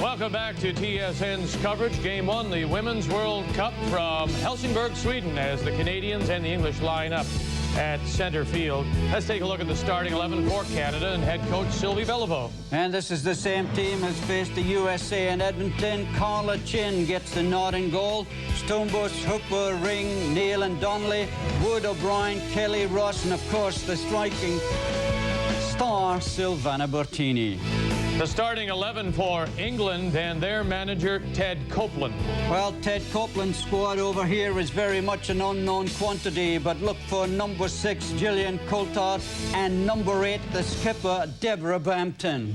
Welcome back to TSN's coverage. Game 1, the Women's World Cup from Helsingborg, Sweden, as the Canadians and the English line up at center field. Let's take a look at the starting 11 for Canada and head coach Sylvie Beliveau. And this is the same team as faced the USA in Edmonton. Carla Chin gets the nod in goal. Stumbus, Hooper, Ring, Neal and Donnelly, Wood, O'Brien, Kelly, Ross, and of course the striking star Silvana Bertini. The starting 11 for England and their manager Ted Copeland. Well, Ted Copeland's squad over here is very much an unknown quantity, but look for number 6 Gillian Coulthard and number 8 the skipper Deborah Bampton.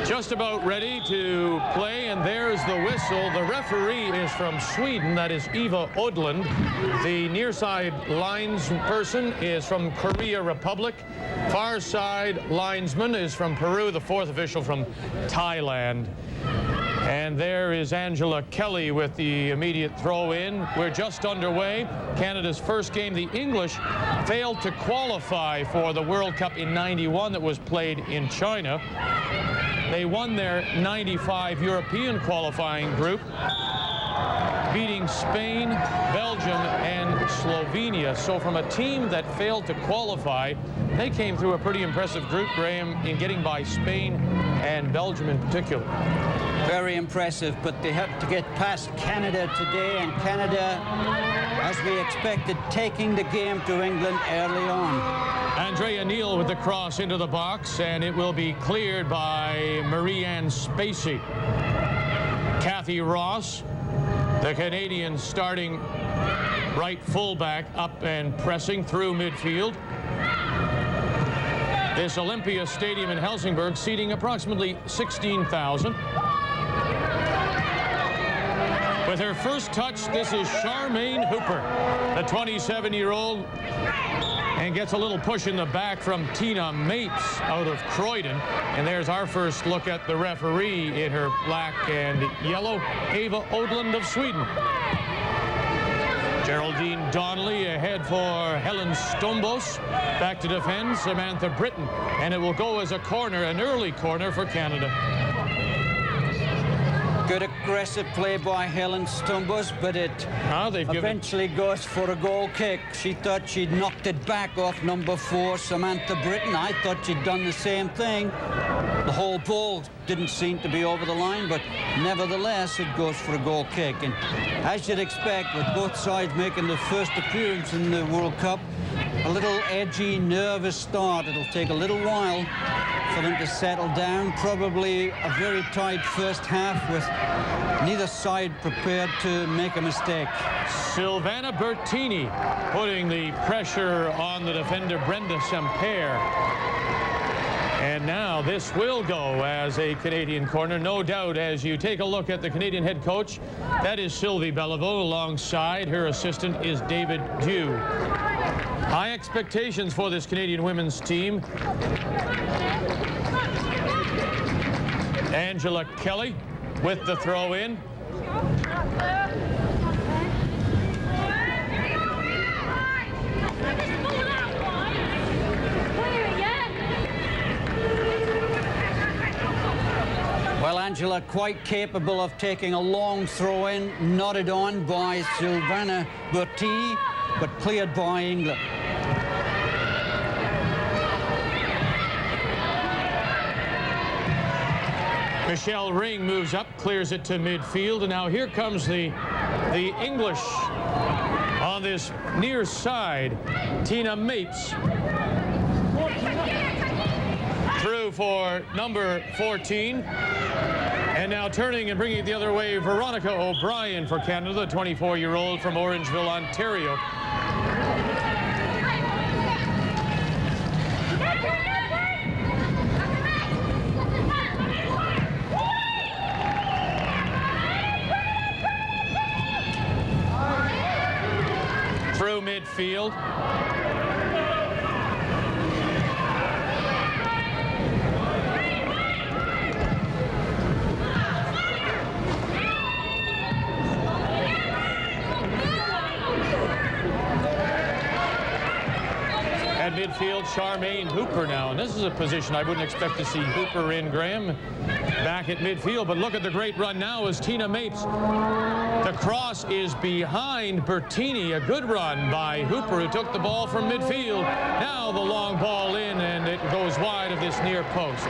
Just about ready to play, and there's the whistle. The referee is from Sweden, that is Eva Odland. The near side linesperson is from Korea Republic. Far side linesman is from Peru, the 4th official from Thailand. And there is Angela Kelly with the immediate throw-in. We're just underway. Canada's first game. The English failed to qualify for the World Cup in '91 that was played in China. They won their '95 European qualifying group, beating Spain, Belgium, and Slovenia. So from a team that failed to qualify, they came through a pretty impressive group, Graham, in getting by Spain and Belgium in particular. Very impressive, but they have to get past Canada today, and Canada, as we expected, taking the game to England early on. Andrea Neal with the cross into the box, and it will be cleared by Marie-Anne Spacey. Kathy Ross, the Canadian starting right fullback, up and pressing through midfield. This Olympia Stadium in Helsingborg seating approximately 16,000. With her first touch, this is Charmaine Hooper, the 27-year-old, and gets a little push in the back from Tina Mapes out of Croydon. And there's our first look at the referee in her black and yellow, Eva Odland of Sweden. Geraldine Donnelly ahead for Helen Stumbos. Back to defend Samantha Britton. And it will go as a corner, an early corner for Canada. Good aggressive play by Helen Stumbos, but it eventually goes for a goal kick. She thought she'd knocked it back off number 4, Samantha Britton. I thought she'd done the same thing. The whole ball didn't seem to be over the line, but nevertheless, it goes for a goal kick. And as you'd expect, with both sides making the first appearance in the World Cup, a little edgy, nervous start. It'll take a little while for them to settle down. Probably a very tight first half with neither side prepared to make a mistake. Silvana Bertini putting the pressure on the defender Brenda Semper. And now this will go as a Canadian corner, no doubt, as you take a look at the Canadian head coach. That is Sylvie Beliveau. Alongside her assistant is David Dew. High expectations for this Canadian women's team. Angela Kelly with the throw-in. Well, Angela quite capable of taking a long throw-in, nodded on by Silvana Bertini, but cleared by England. Michelle Ring moves up, clears it to midfield, and now here comes the English on this near side. Tina Mapes through for number 14. And now turning and bringing it the other way, Veronica O'Brien for Canada, the 24-year-old from Orangeville, Ontario. Through midfield. At midfield, Charmaine Hooper now. And this is a position I wouldn't expect to see Hooper in, Graham, back at midfield. But look at the great run now as Tina Mapes. The cross is behind Bertini. A good run by Hooper, who took the ball from midfield. Now the long ball in, and it goes wide of this near post.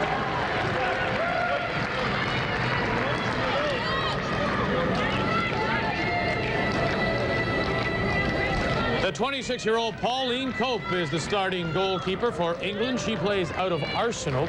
The 26-year-old Pauline Cope is the starting goalkeeper for England. She plays out of Arsenal.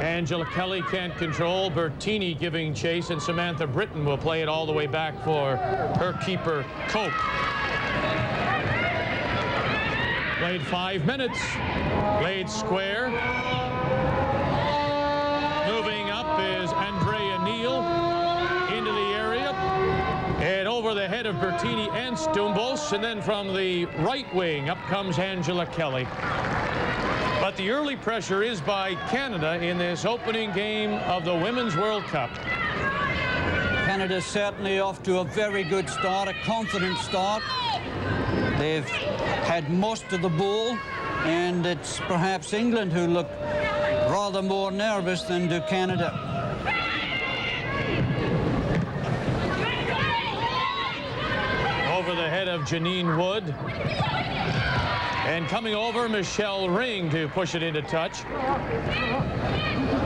Angela Kelly can't control. Bertini giving chase, and Samantha Britton will play it all the way back for her keeper, Cope. Played 5 minutes. Played square. Moving up is Andrea Neal into the area. And over the head of Bertini and Stumbos. And then from the right wing, up comes Angela Kelly. But the early pressure is by Canada in this opening game of the Women's World Cup. Canada's certainly off to a very good start, a confident start. They've had most of the ball, and it's perhaps England who look rather more nervous than do Canada. Over the head of Janine Wood. And coming over, Michelle Ring to push it into touch.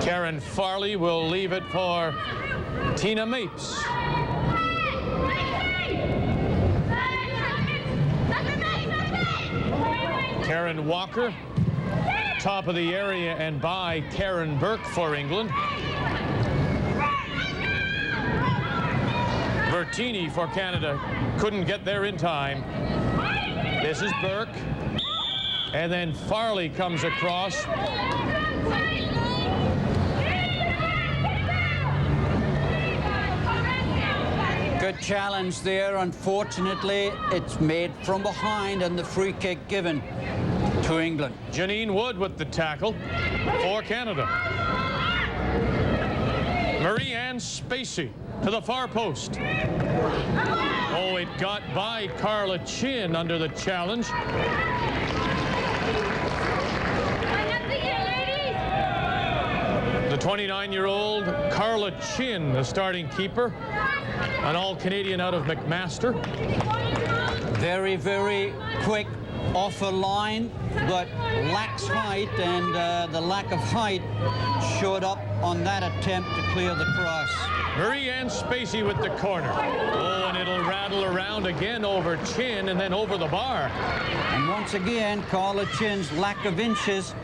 Karen Farley will leave it for Tina Mapes. Karen Walker, top of the area and by Karen Burke for England. Bertini for Canada couldn't get there in time. This is Burke. And then Farley comes across. Good challenge there. Unfortunately, it's made from behind and the free kick given to England. Janine Wood with the tackle for Canada. Marie-Anne Spacey to the far post. Oh, it got by Carla Chin under the challenge. The 29-year-old Carla Chin, the starting keeper, an all-Canadian out of McMaster. Very, very quick off a line, but lacks height, and the lack of height showed up on that attempt to clear the cross. Marie-Anne Spacey with the corner. Oh, and it'll rattle around again over Chin and then over the bar. And once again, Carla Chin's lack of inches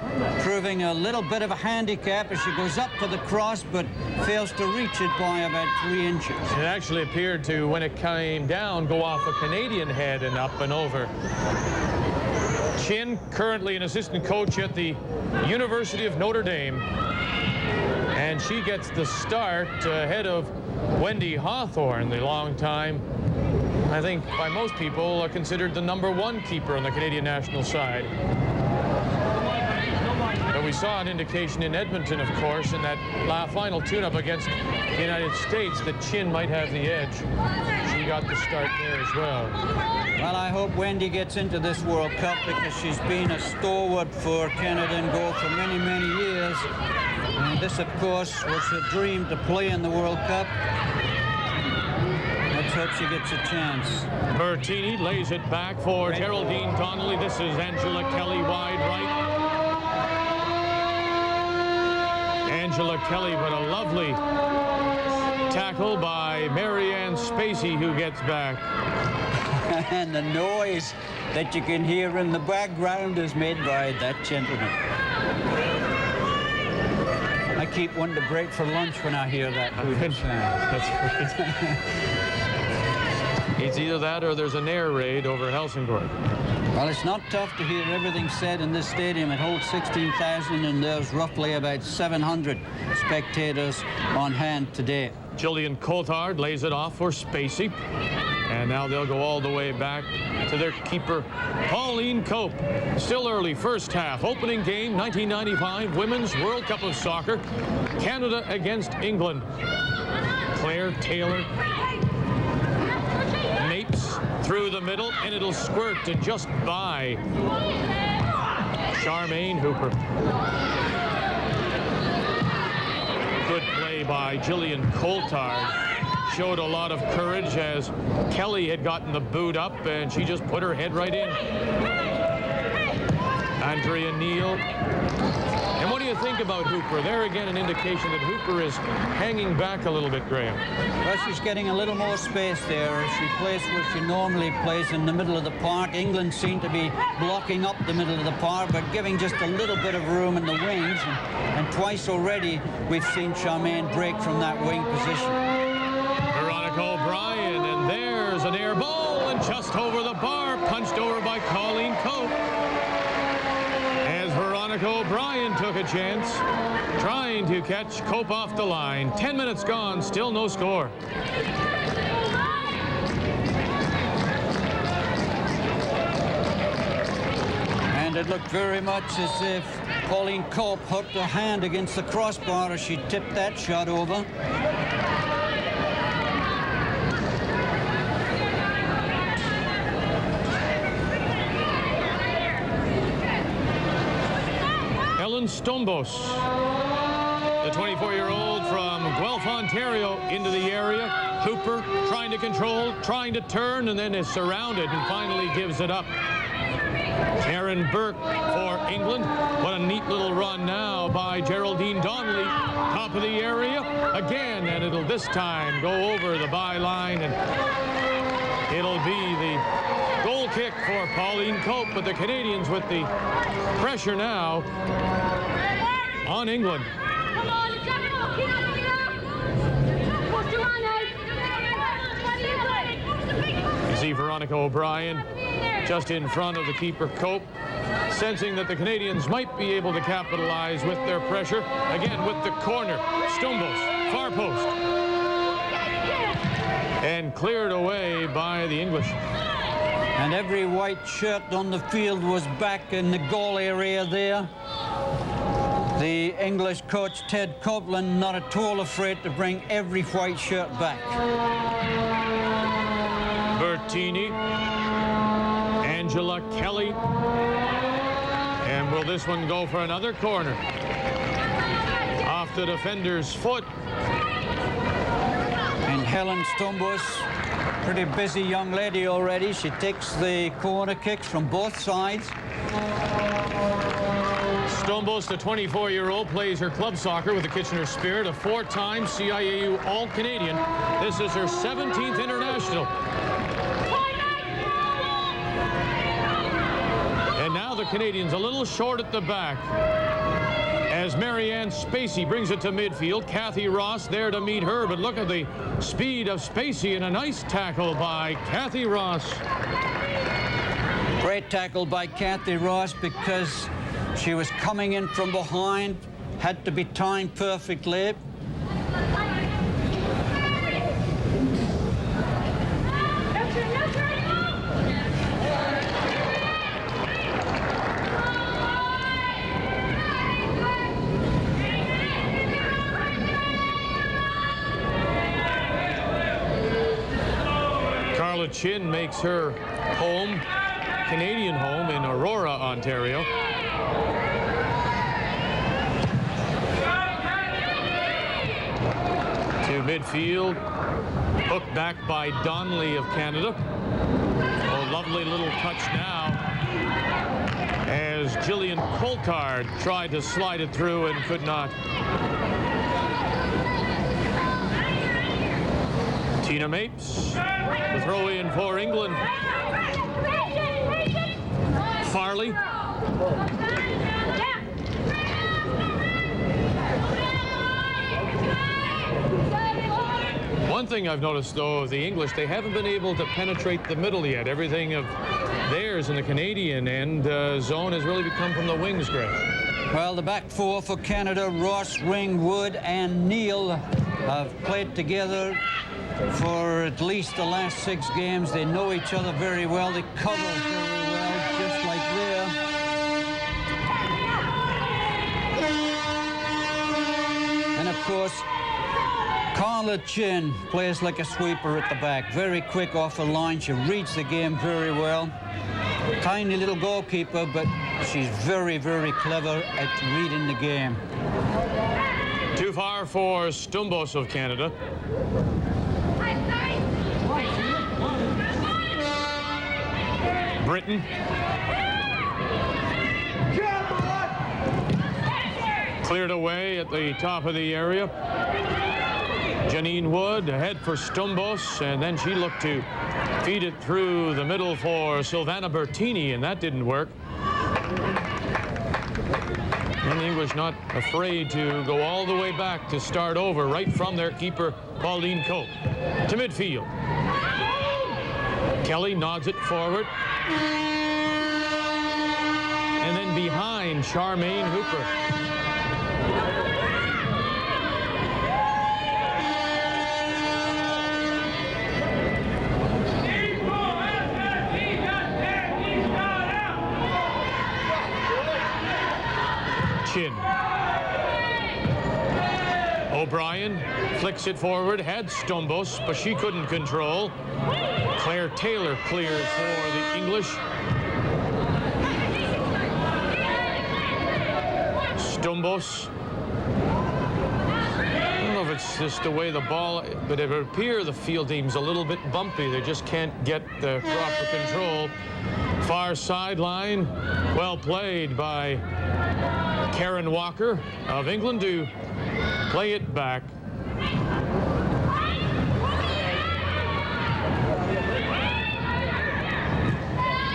proving a little bit of a handicap as she goes up for the cross, but fails to reach it by about 3 inches. It actually appeared to, when it came down, go off a Canadian head and up and over. Chin, currently an assistant coach at the University of Notre Dame. And she gets the start ahead of Wendy Hawthorne, the long time, I think by most people, considered the #1 keeper on the Canadian national side. But we saw an indication in Edmonton, of course, in that final tune-up against the United States that Chin might have the edge. She got the start there as well. Well, I hope Wendy gets into this World Cup because she's been a stalwart for Canada in goal for many, many years. And this, of course, was her dream to play in the World Cup. Let's hope she gets a chance. Bertini lays it back for Geraldine Donnelly. This is Angela Kelly wide right. Angela Kelly, but a lovely tackle by Marie-Anne Spacey, who gets back. And the noise that you can hear in the background is made by that gentleman. I keep wanting to break for lunch when I hear that. That's right. It's either that or there's an air raid over Helsingborg. Well, it's not tough to hear everything said in this stadium. It holds 16,000 and there's roughly about 700 spectators on hand today. Gillian Coulthard lays it off for Spacey. And now they'll go all the way back to their keeper, Pauline Cope. Still early, first half. Opening game, 1995 Women's World Cup of Soccer. Canada against England. Claire Taylor. Mapes through the middle, and it'll squirt and just by Charmaine Hooper. Good play by Gillian Coulthard. Showed a lot of courage as Kelly had gotten the boot up, and she just put her head right in. Andrea Neal. And what do you think about Hooper? There again, an indication that Hooper is hanging back a little bit, Graham. Well, she's getting a little more space there. She plays where she normally plays in the middle of the park. England seem to be blocking up the middle of the park, but giving just a little bit of room in the wings. And twice already, we've seen Charmaine break from that wing position. O'Brien, and there's an air ball, and just over the bar, punched over by Colleen Cope. As Veronica O'Brien took a chance, trying to catch Cope off the line. 10 minutes gone, still no score. And it looked very much as if Pauline Cope hooked her hand against the crossbar as she tipped that shot over. Stombos, the 24-year-old from Guelph, Ontario, into the area. Hooper trying to control, trying to turn, and then is surrounded and finally gives it up. Karen Burke for England. What a neat little run now by Geraldine Donnelly. Top of the area again, and it'll this time go over the byline, and it'll be the goal kick for Pauline Cope, but the Canadians with the pressure now on England. You see Veronica O'Brien just in front of the keeper Cope, sensing that the Canadians might be able to capitalize with their pressure. Again with the corner, Stombos, far post. And cleared away by the English. And every white shirt on the field was back in the goal area there. The English coach, Ted Copeland, not at all afraid to bring every white shirt back. Bertini, Angela Kelly, and will this one go for another corner? Off the defender's foot. And Helen Stombos, pretty busy young lady already. She takes the corner kicks from both sides. Stombos, the 24-year-old, plays her club soccer with the Kitchener Spirit, a four-time CIAU All-Canadian. This is her 17th international. And now the Canadians a little short at the back as Marianne Spacey brings it to midfield. Kathy Ross there to meet her, but look at the speed of Spacey, and a nice tackle by Kathy Ross. Great tackle by Kathy Ross because she was coming in from behind, had to be timed perfectly. Carla Chin makes her home, Canadian home, in Aurora, Ontario. To midfield, hooked back by Donnelly of Canada. A lovely little touch now as Gillian Coulthard tried to slide it through and could not. Tina Mapes, the throw in for England. Farley. One thing I've noticed, though, of the English, they haven't been able to penetrate the middle yet. Everything of theirs in the Canadian end zone has really become from the wings, Greg. Well, the back four for Canada, Ross, Ring, Wood, and Neal, have played together for at least the last 6 games. They know each other very well. They cover very well, just like there. And of course, Carla Chin plays like a sweeper at the back. Very quick off the line. She reads the game very well. Tiny little goalkeeper, but she's very, very clever at reading the game. Too far for Stumbos of Canada. Britain. Cleared away at the top of the area. Janine Wood ahead for Stumbos, and then she looked to feed it through the middle for Silvana Bertini, and that didn't work. And the English not afraid to go all the way back to start over right from their keeper, Pauline Cope. To midfield. Kelly nods it forward. And then behind, Charmaine Hooper. Chin. O'Brien flicks it forward, had Stumbos, but she couldn't control. Claire Taylor clears for the English. Stumbos. I don't know if it's just the way the ball, but it would appear the field team's a little bit bumpy. They just can't get the proper control. Far sideline, well played by Karen Walker of England to play it back.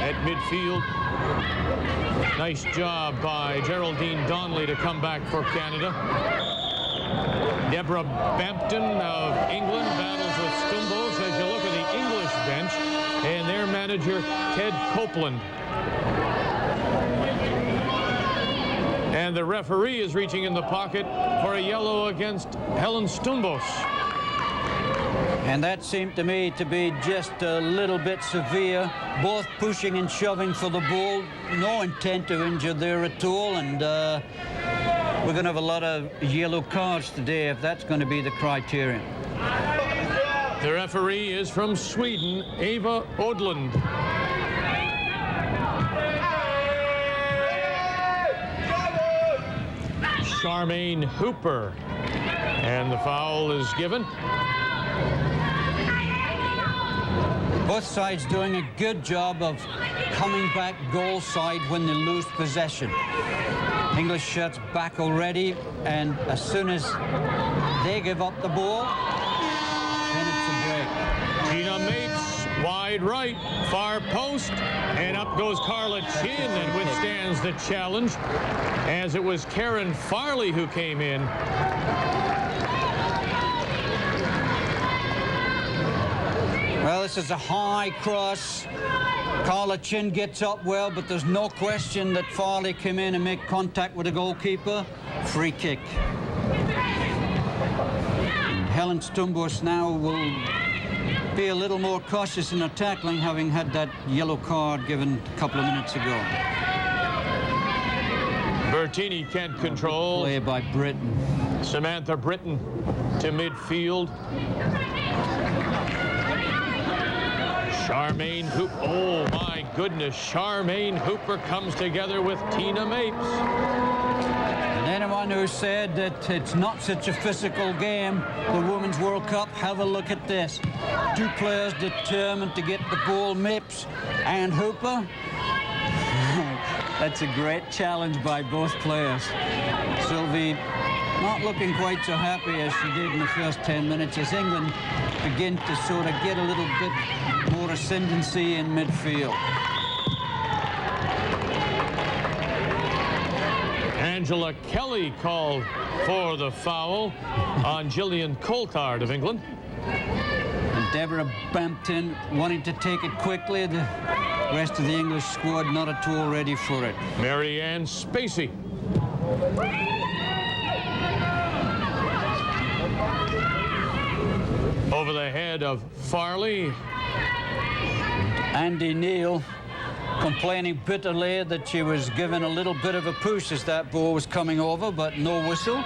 At midfield, nice job by Geraldine Donnelly to come back for Canada. Deborah Bampton of England battles with Stumbos as you look at the English bench and their manager, Ted Copeland. And the referee is reaching in the pocket for a yellow against Helen Stumbos. And that seemed to me to be just a little bit severe. Both pushing and shoving for the ball. No intent to injure there at all. And we're going to have a lot of yellow cards today if that's going to be the criterion. The referee is from Sweden, Eva Odlund. Charmaine Hooper. And the foul is given. Both sides doing a good job of coming back goal side when they lose possession. English shirts back already, and as soon as they give up the ball, then it's a break. Tina Mapes, wide right, far post, and up goes Carla Chin and withstands the challenge, as it was Karen Farley who came in. Well, this is a high cross. Carla Chin gets up well, but there's no question that Farley came in and made contact with the goalkeeper. Free kick. And Helen Stumbos now will be a little more cautious in her tackling, having had that yellow card given a couple of minutes ago. Bertini can't control. Play by Britton. Samantha Britton to midfield. Charmaine Hooper, oh my goodness, Charmaine Hooper comes together with Tina Mapes. And anyone who said that it's not such a physical game, the Women's World Cup, have a look at this. Two players determined to get the ball, Mapes and Hooper. That's a great challenge by both players. Sylvie not looking quite so happy as she did in the first 10 minutes as England begin to sort of get a little bit more ascendancy in midfield. Angela Kelly called for the foul on Gillian Coltard of England. And Deborah Bampton wanting to take it quickly. The rest of the English squad not at all ready for it. Mary Ann Spacey. Over the head of Farley. Andy Neal complaining bitterly that she was given a little bit of a push as that ball was coming over, but no whistle.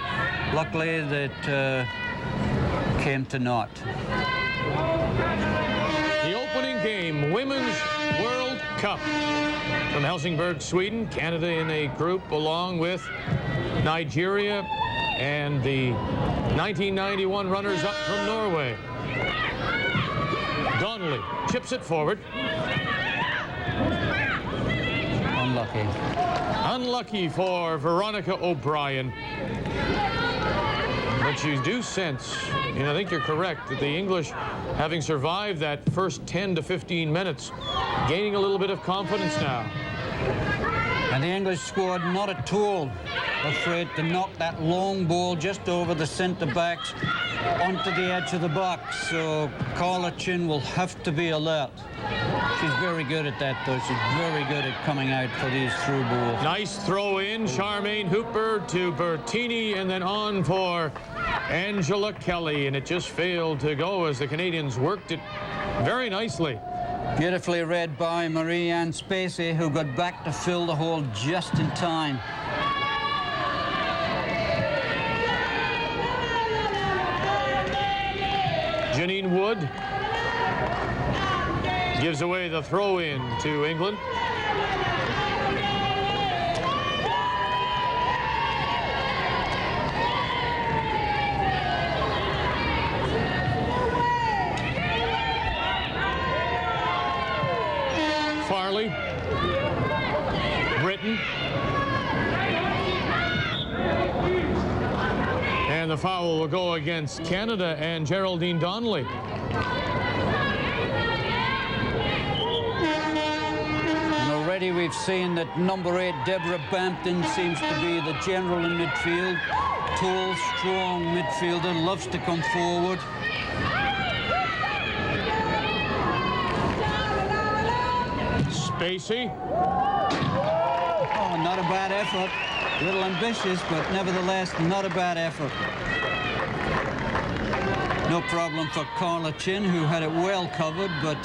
Luckily that came to naught. The opening game, Women's World Cup. From Helsingborg, Sweden, Canada in a group along with Nigeria and the 1991 runners-up from Norway. Donnelly chips it forward. Unlucky. Unlucky for Veronica O'Brien. But you do sense, and I think you're correct, that the English, having survived that first 10 to 15 minutes, gaining a little bit of confidence now. And the English squad not at all afraid to knock that long ball just over the centre-backs onto the edge of the box. So Carla Chin will have to be alert. She's very good at that, though. She's very good at coming out for these through balls. Nice throw in, Charmaine Hooper to Bertini, and then on for Angela Kelly, and it just failed to go as the Canadians worked it very nicely. Beautifully read by Marie-Anne Spacey, who got back to fill the hole just in time. Janine Wood gives away the throw-in to England. Farley, Britain, and the foul will go against Canada and Geraldine Donnelly. And already we've seen that number 8, Deborah Bampton, seems to be the general in midfield. Tall, strong midfielder, loves to come forward. Spacey. Oh, not a bad effort. A little ambitious, but nevertheless, not a bad effort. No problem for Carla Chin, who had it well covered, but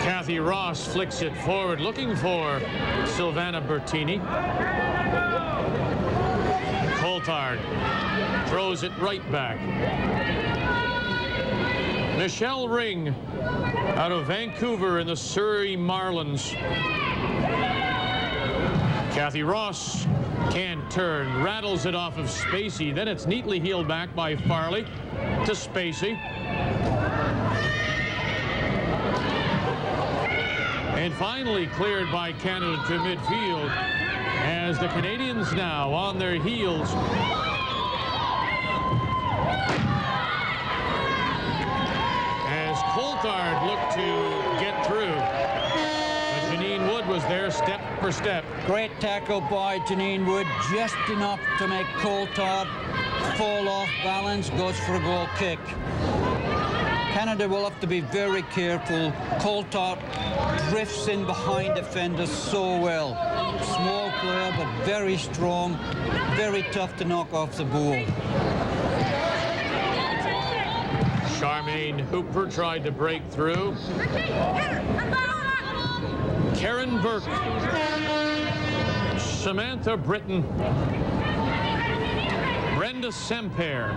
Kathy Ross flicks it forward, looking for Silvana Bertini. Coulthard throws it right back. Michelle Ring out of Vancouver in the Surrey Marlins. Kathy Ross can't turn, rattles it off of Spacey. Then it's neatly heeled back by Farley to Spacey. And finally cleared by Canada to midfield as the Canadians now on their heels. As Coulthard looked to get through. But Janine Wood was there step for step. great tackle by Janine Wood, just enough to make Coulthard fall off balance, goes for a goal kick. Canada will have to be very careful. Coulthard drifts in behind defenders so well. Small player, but very strong, very tough to knock off the ball. Charmaine Hooper tried to break through. Karen Burke. Samantha Britton. Brenda Semper.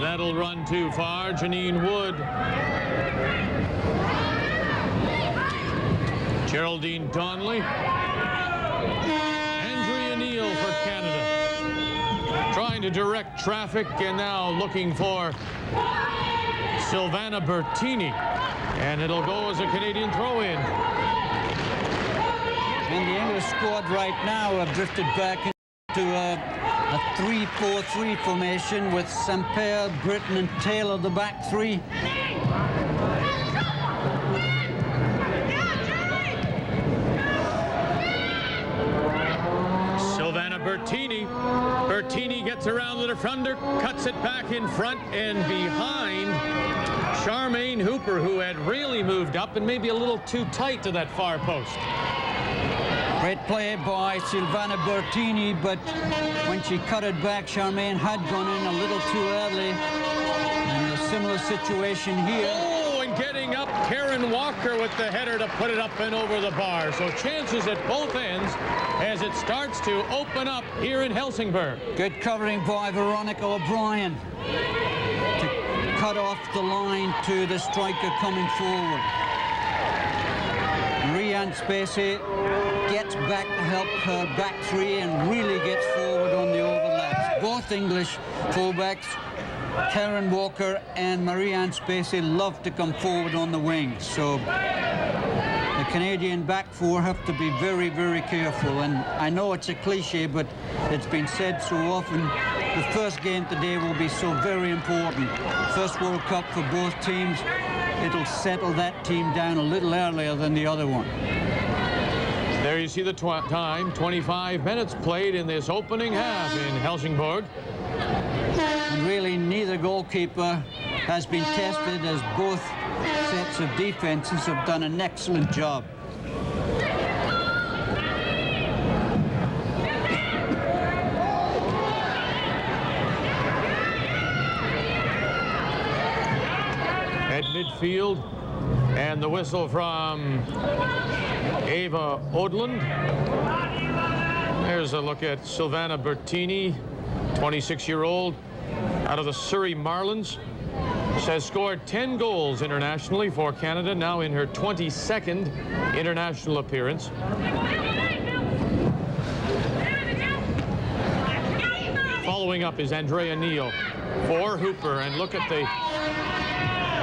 That'll run too far. Janine Wood. Geraldine Donnelly. Andrea Neal for Canada. Trying to direct traffic and now looking for Silvana Bertini. And it'll go as a Canadian throw-in. And the English squad right now have drifted back into A 3-4-3 formation with Semper, Britton and Taylor the back three. Bertini gets around the defender, cuts it back in front and behind Charmaine Hooper, who had really moved up and maybe a little too tight to that far post. Great play by Silvana Bertini, but when she cut it back, Charmaine had gone in a little too early. And a similar situation here. Oh, and getting up, Karen Walker with the header to put it up and over the bar. So chances at both ends as it starts to open up here in Helsingborg. Good covering by Veronica O'Brien to cut off the line to the striker coming forward. Marianne Spacey gets back to help her back three and really gets forward on the overlaps. Both English fullbacks, Karen Walker and Marianne Spacey, love to come forward on the wings. So the Canadian back four have to be very, very careful. And I know it's a cliche, but it's been said so often. The first game today will be so very important. First World Cup for both teams. It'll settle that team down a little earlier than the other one. There you see the time, 25 minutes played in this opening half in Helsingborg. And really neither goalkeeper has been tested, as both sets of defenses have done an excellent job. At midfield, and the whistle from Eva Odland. There's a look at Silvana Bertini, 26-year-old out of the Surrey Marlins. She has scored 10 goals internationally for Canada, now in her 22nd international appearance. Following up is Andrea Neal for Hooper, and look at the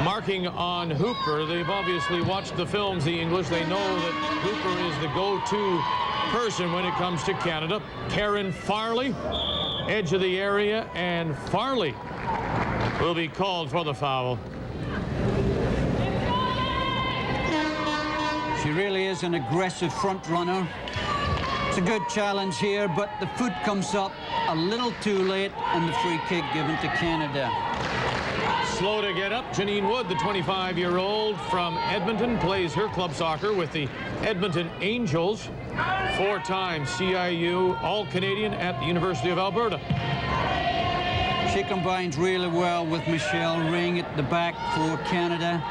marking on Hooper. They've obviously watched the films, the English. They know that Hooper is the go-to person when it comes to Canada. Karen Farley, edge of the area, and Farley will be called for the foul. She really is an aggressive front runner. It's a good challenge here, but the foot comes up a little too late and the free kick given to Canada. Slow to get up, Janine Wood, the 25-year-old from Edmonton, plays her club soccer with the Edmonton Angels. Four-time CIU All-Canadian at the University of Alberta. She combines really well with Michelle Ring at the back for Canada.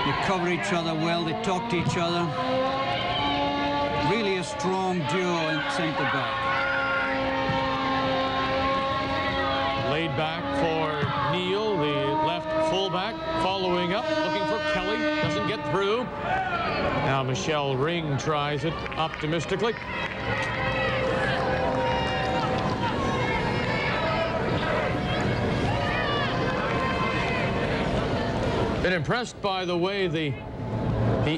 They cover each other well, they talk to each other. Really a strong duo in centre-back. Laid back for Neal, the left fullback, following up, looking for Kelly, doesn't get through. Now Michelle Ring tries it optimistically. Been impressed by the way the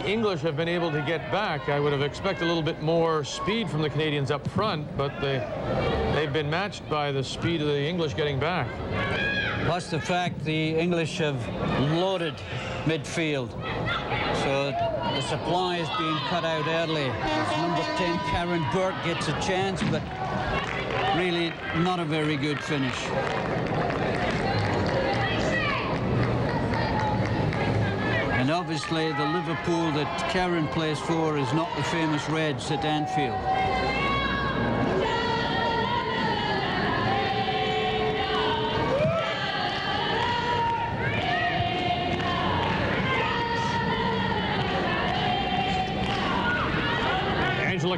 English have been able to get back. I would have expected a little bit more speed from the Canadians up front, but they've been matched by the speed of the English getting back. Plus the fact the English have loaded midfield. So the supply is being cut out early. As number 10, Karen Burke, gets a chance, but really not a very good finish. And obviously the Liverpool that Karen plays for is not the famous Reds at Anfield.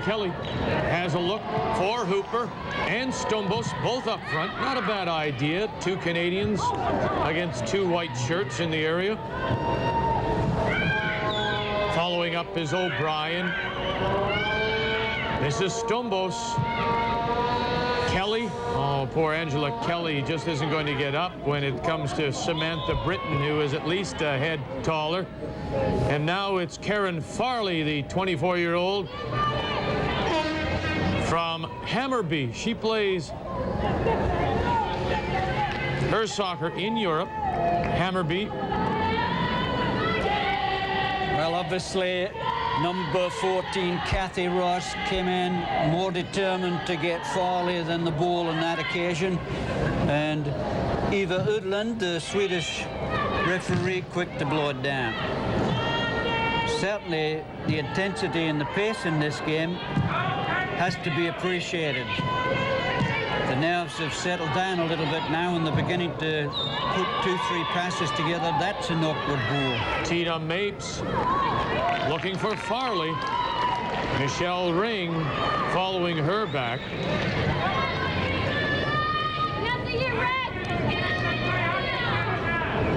Kelly has a look for Hooper and Stumbos, both up front. Not a bad idea. Two Canadians against two white shirts in the area. Following up is O'Brien. This is Stumbos. Kelly. Oh, poor Angela Kelly just isn't going to get up when it comes to Samantha Britton, who is at least a head taller. And now it's Karen Farley, the 24-year-old. From Hammarby. She plays Her soccer in Europe, Hammarby. Well, obviously, number 14, Kathy Ross, came in more determined to get Farley than the ball on that occasion. And Eva Udland, the Swedish referee, quick to blow it down. Certainly, the intensity and the pace in this game has to be appreciated. The nerves have settled down a little bit now and they're beginning to put 2-3 passes together. That's an awkward ball. Tina Mapes looking for Farley. Michelle Ring following her back.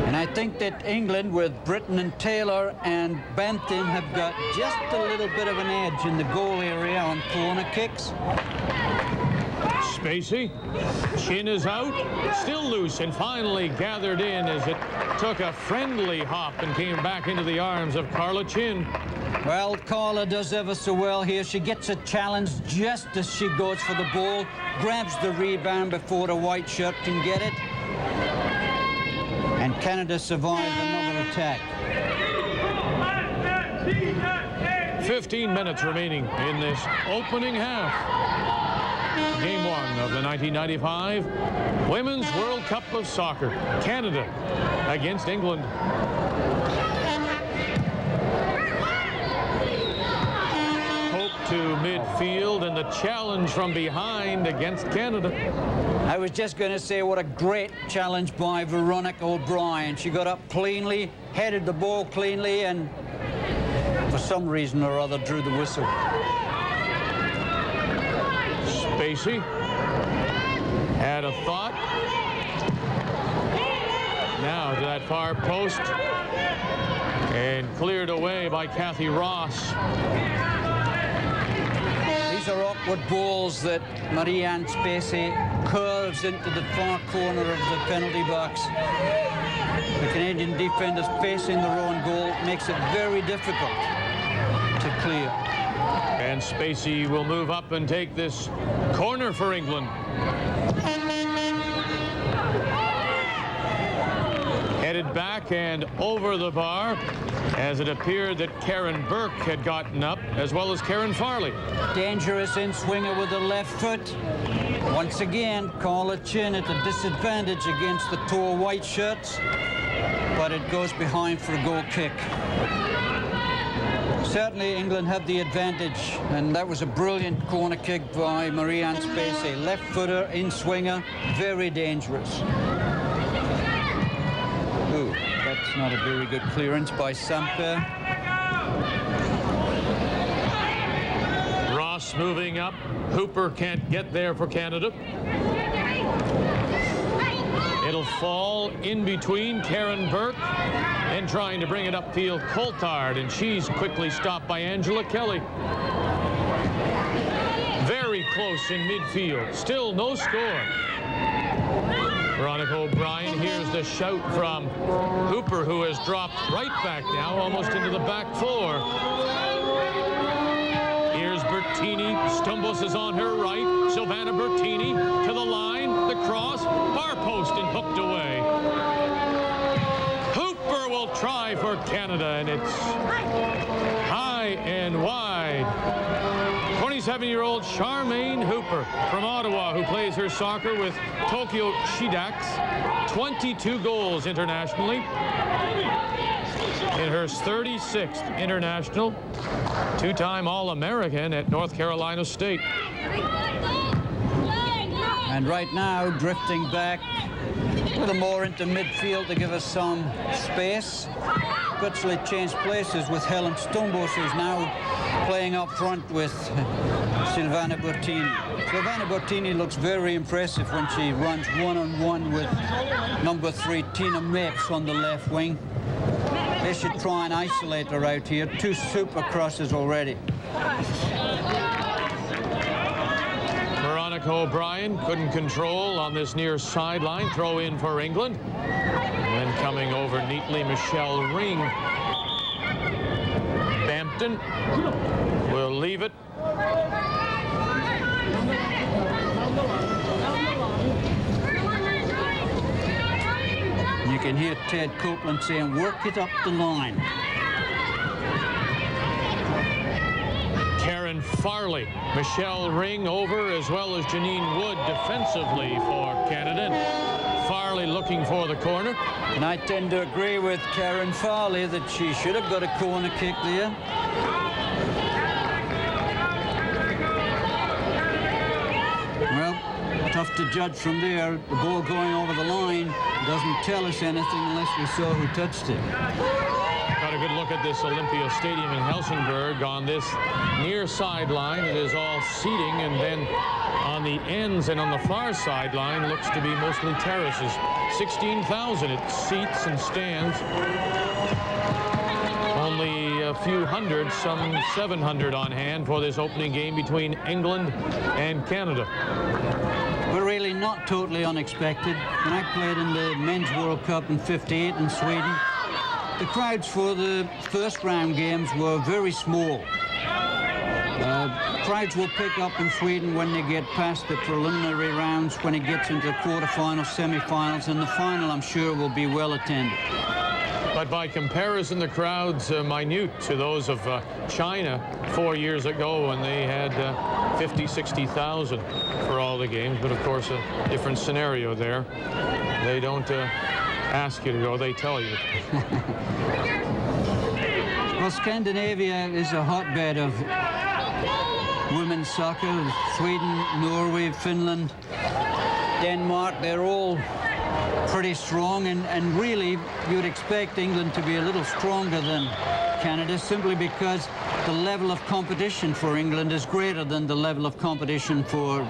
And I think that England, with Britton and Taylor and Bampton, have got just a little bit of an edge in the goal area on corner kicks. Spacey, chin is out, still loose, and finally gathered in as it took a friendly hop and came back into the arms of Carla Chin. Well, Carla does ever so well here. She gets a challenge just as she goes for the ball, grabs the rebound before the white shirt can get it. And Canada survives another attack. 15 minutes remaining in this opening half. Game 1 of the 1995 Women's World Cup of Soccer. Canada against England. Hope to midfield and the challenge from behind against Canada. I was just going to say what a great challenge by Veronica O'Brien. She got up cleanly, headed the ball cleanly, and for some reason or other drew the whistle. Spacey had a thought. Now to that far post and cleared away by Kathy Ross. These are awkward balls that Marie-Anne Spacey curves into the far corner of the penalty box. The Canadian defenders facing their own goal makes it very difficult to clear. And Spacey will move up and take this corner for England. Headed back and over the bar as it appeared that Karen Burke had gotten up, as well as Karen Farley. Dangerous in-swinger with the left foot. Once again, Carla Chin at a disadvantage against the tall white shirts, but it goes behind for a goal kick. Certainly England have the advantage, and that was a brilliant corner kick by Marie-Anne Spacey. Left footer, in-swinger, very dangerous. Ooh, that's not a very good clearance by Samper. Ross moving up. Hooper can't get there for Canada. It'll fall in between Karen Burke and trying to bring it upfield Coulthard, and she's quickly stopped by Angela Kelly. Very close in midfield. Still no score. Veronica O'Brien hears the shout from Hooper, who has dropped right back now, almost into the back four. Here's Bertini. Stumbos is on her right. Silvana Bertini to the line. The cross. Bar post and hooked away. Hooper will try for Canada, and it's high and wide. 27-year-old Charmaine Hooper from Ottawa, who plays her soccer with Tokyo Shidaks. 22 goals internationally in her 36th international. Two-time All-American at North Carolina State. And right now, drifting back a little more into midfield to give us some space. Virtually changed places with Helen Stumbos, who's now playing up front with Silvana Bertini. Silvana Bertini looks very impressive when she runs one-on-one with number 3 Tina Mapes on the left wing. They should try and isolate her out here. 2 super crosses already. Veronica O'Brien couldn't control on this near sideline. Throw in for England. And then coming over neatly, Michelle Ring. Bampton will leave it. You can hear Ted Copeland saying, work it up the line. Karen Farley, Michelle Ring over, as well as Janine Wood defensively for Canada. Farley looking for the corner. And I tend to agree with Karen Farley that she should have got a corner kick there. Well, tough to judge from there. The ball going over the line doesn't tell us anything unless we saw who touched it. Got a good look at this Olympia Stadium in Helsingborg. On this near sideline, it is all seating, and then on the ends and on the far sideline looks to be mostly terraces. 16,000 it seats and stands. Only a few hundred, some 700 on hand for this opening game between England and Canada. But really not totally unexpected. When I played in the Men's World Cup in '58 in Sweden, the crowds for the first round games were very small. Crowds will pick up in Sweden when they get past the preliminary rounds, when it gets into the quarterfinals, semi-finals, and the final, I'm sure, will be well attended. But by comparison, the crowds minute to those of China 4 years ago when they had 50, 60,000 for all the games. But of course, a different scenario there. They don't ask you to go, they tell you. Well, Scandinavia is a hotbed of women's soccer. Sweden, Norway, Finland, Denmark, they're all pretty strong, and really you'd expect England to be a little stronger than Canada, simply because the level of competition for England is greater than the level of competition for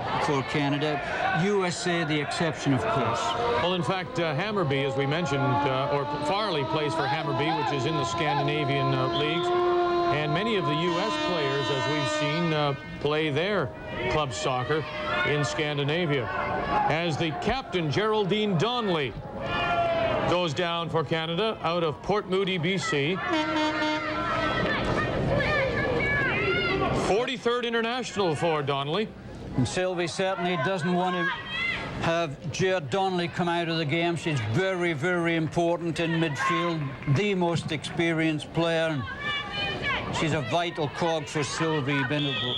Canada. USA the exception, of course. Well, in fact, Hammarby, as we mentioned, or Farley plays for Hammarby, which is in the Scandinavian leagues. And many of the U.S. players, as we've seen, play their club soccer in Scandinavia. As the captain, Geraldine Donnelly, goes down for Canada out of Port Moody, BC. 43rd international for Donnelly. And Sylvie certainly doesn't want to have Ger Donnelly come out of the game. She's very, very important in midfield, the most experienced player. And she's a vital cog for Sylvie Bennebo.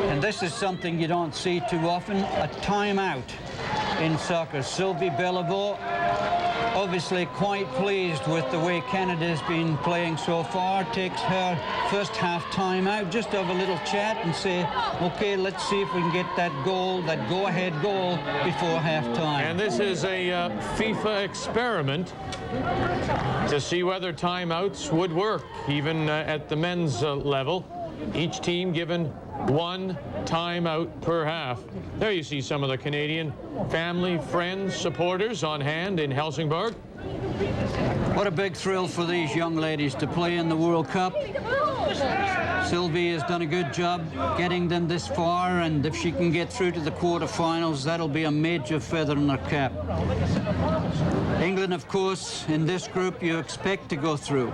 And this is something you don't see too often, a timeout in soccer. Sylvie Bellevaux, obviously quite pleased with the way Canada's been playing so far, takes her first half timeout, just have a little chat and say, okay, let's see if we can get that goal, that go-ahead goal before half-time. And this is a FIFA experiment to see whether timeouts would work, even at the men's level. Each team given one timeout per half. There you see some of the Canadian family, friends, supporters on hand in Helsingborg. What a big thrill for these young ladies to play in the World Cup. Sylvie has done a good job getting them this far, and if she can get through to the quarterfinals, that'll be a major feather in her cap. England, of course, in this group you expect to go through.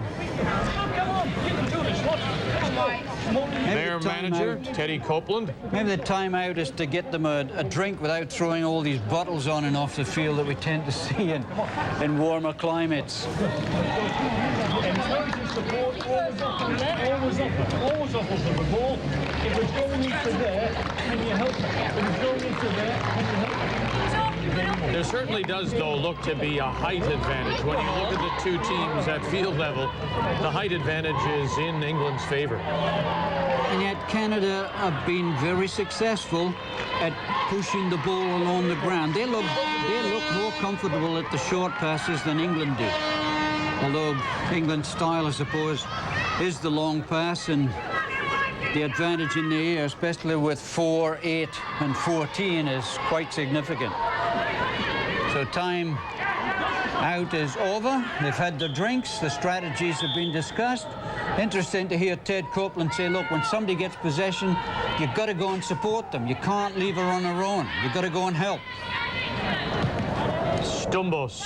Their manager, Teddy Copeland. Maybe the timeout is to get them a drink without throwing all these bottles on and off the field that we tend to see in warmer climates. Always up of the ball. If it's going into there, can you help it? If it's going into there, can you help it? There certainly does, though, look to be a height advantage. When you look at the two teams at field level, the height advantage is in England's favor. And yet Canada have been very successful at pushing the ball along the ground. They look more comfortable at the short passes than England do. Although England's style, I suppose, is the long pass, and the advantage in the air, especially with 4, 8, and 14, is quite significant. So time out is over. They've had their drinks. The strategies have been discussed. Interesting to hear Ted Copeland say, look, when somebody gets possession, you've got to go and support them. You can't leave her on her own. You've got to go and help. Stumbos,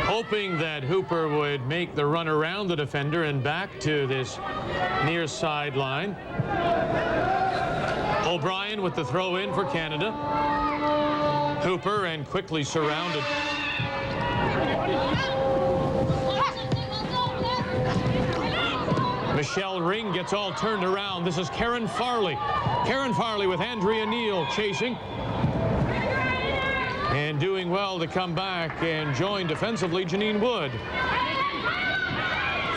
hoping that Hooper would make the run around the defender and back to this near sideline. O'Brien with the throw in for Canada. Hooper and quickly surrounded. Michelle Ring gets all turned around. This is Karen Farley. Karen Farley with Andrea Neal chasing. And doing well to come back and join defensively Janine Wood.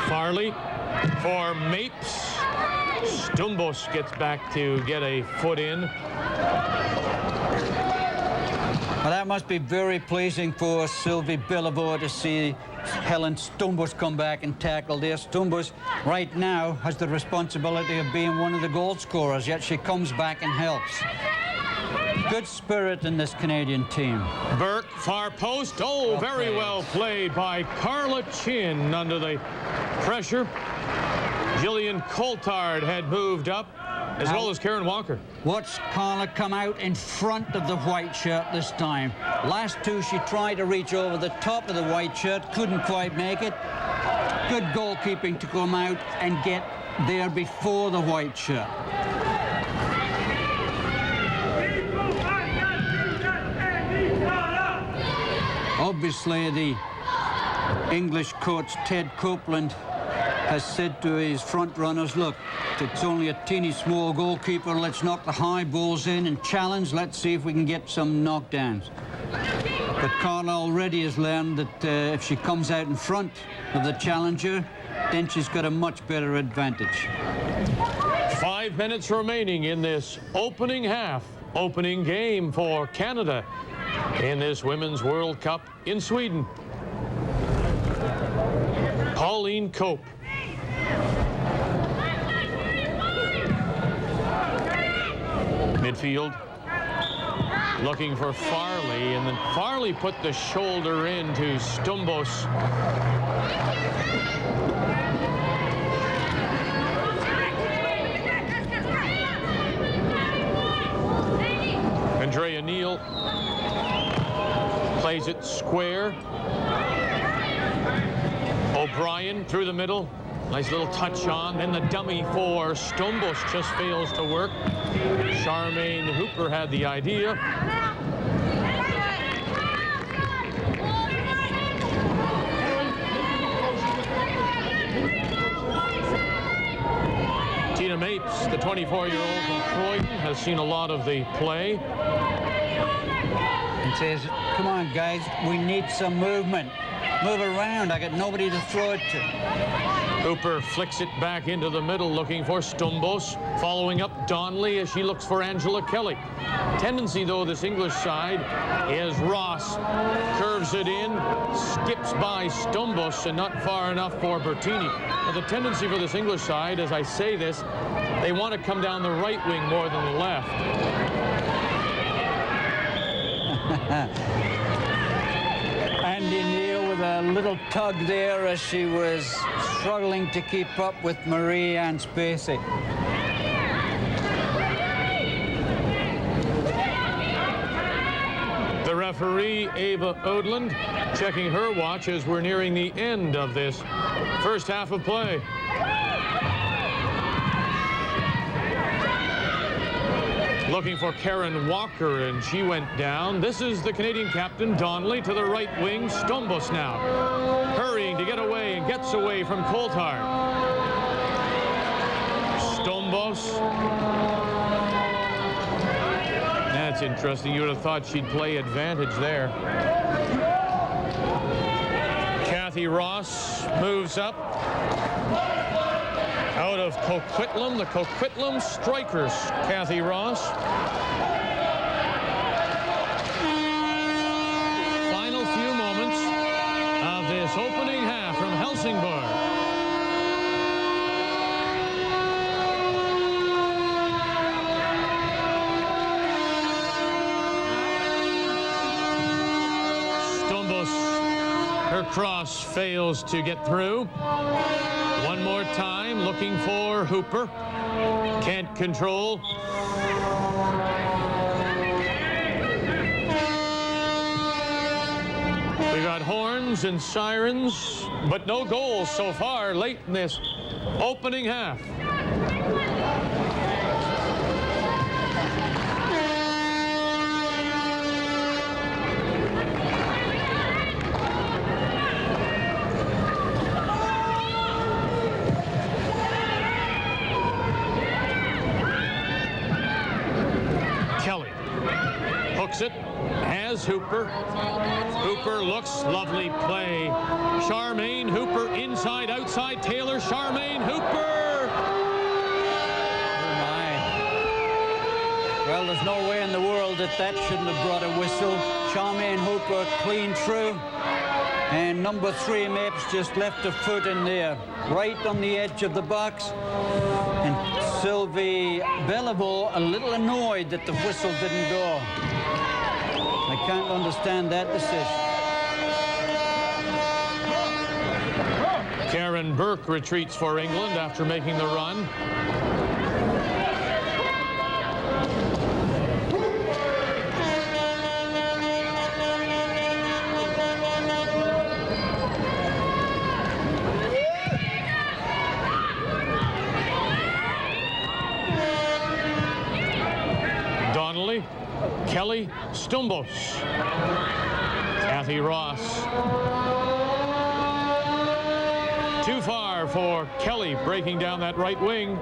Farley for Mapes. Stumbos gets back to get a foot in. Well, that must be very pleasing for Sylvie Billivore to see Helen Stumbos come back and tackle there. Stumbos right now has the responsibility of being one of the goal scorers, yet she comes back and helps. Good spirit in this Canadian team. Burke, far post. Oh, very well played by Carla Chin under the pressure. Gillian Coulthard had moved up, as well as Karen Walker. Watch Carla come out in front of the white shirt this time. Last two, she tried to reach over the top of the white shirt, couldn't quite make it. Good goalkeeping to come out and get there before the white shirt. Obviously, the English coach, Ted Copeland, has said to his front runners, look, it's only a teeny small goalkeeper. Let's knock the high balls in and challenge. Let's see if we can get some knockdowns. But Carla already has learned that if she comes out in front of the challenger, then she's got a much better advantage. 5 minutes remaining in this opening half, opening game for Canada in this Women's World Cup in Sweden. Pauline Cope. Midfield looking for Farley, and then Farley put the shoulder into Stumbos. Andrea Neal plays it square. O'Brien through the middle. Nice little touch on. Then the dummy for Stumbos just fails to work. Charmaine Hooper had the idea. Tina Mapes, the 24-year-old from Croydon, has seen a lot of the play. And says, come on, guys, we need some movement. Move around. I got nobody to throw it to. Hooper flicks it back into the middle, looking for Stumbos, following up Donnelly as she looks for Angela Kelly. Tendency, though, this English side is Ross. Curves it in, skips by Stumbos, and not far enough for Bertini. Now, the tendency for this English side, as I say this, they want to come down the right wing more than the left. Andy Neal with a little tug there as she was struggling to keep up with Marie-Anne Spacey. The referee, Ava Odland, checking her watch as we're nearing the end of this first half of play. Looking for Karen Walker, and she went down. This is the Canadian captain, Donnelly, to the right wing. Stumbos now hurrying to get away and gets away from Coulthard. Stumbos. That's interesting. You would have thought she'd play advantage there. Kathy Ross moves up. Out of Coquitlam, the Coquitlam Strikers, Kathy Ross. Final few moments of this opening half from Helsingborg. Stumbos, her cross fails to get through. One more time, looking for Hooper. Can't control. We got horns and sirens, but no goals so far late in this opening half. looks it, has Hooper. Hooper looks, lovely play. Charmaine Hooper inside, outside, Taylor, Charmaine Hooper. Oh my. Well, there's no way in the world that shouldn't have brought a whistle. Charmaine Hooper clean through. And number 3, Mapes, just left a foot in there, right on the edge of the box. And Sylvie Belleville a little annoyed that the whistle didn't go. I can't understand that decision. Karen Burke retreats for England after making the run. Kelly Stumbos. Kathy Ross. Too far for Kelly, breaking down that right wing.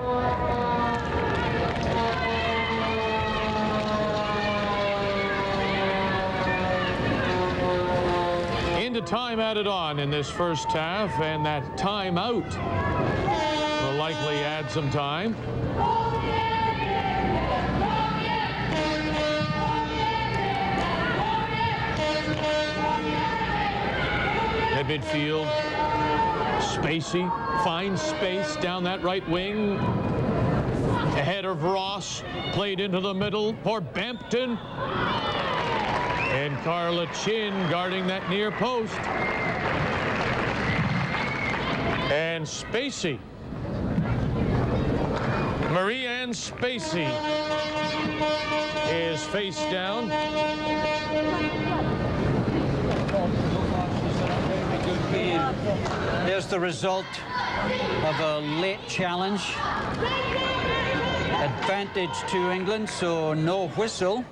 Into time added on in this first half, and that timeout will likely add some time. At midfield, Spacey finds space down that right wing. Ahead of Ross, played into the middle for Bampton. And Carla Chin guarding that near post. And Spacey. Marie-Anne Spacey is face down. There's the result of a late challenge. Advantage to England, so no whistle.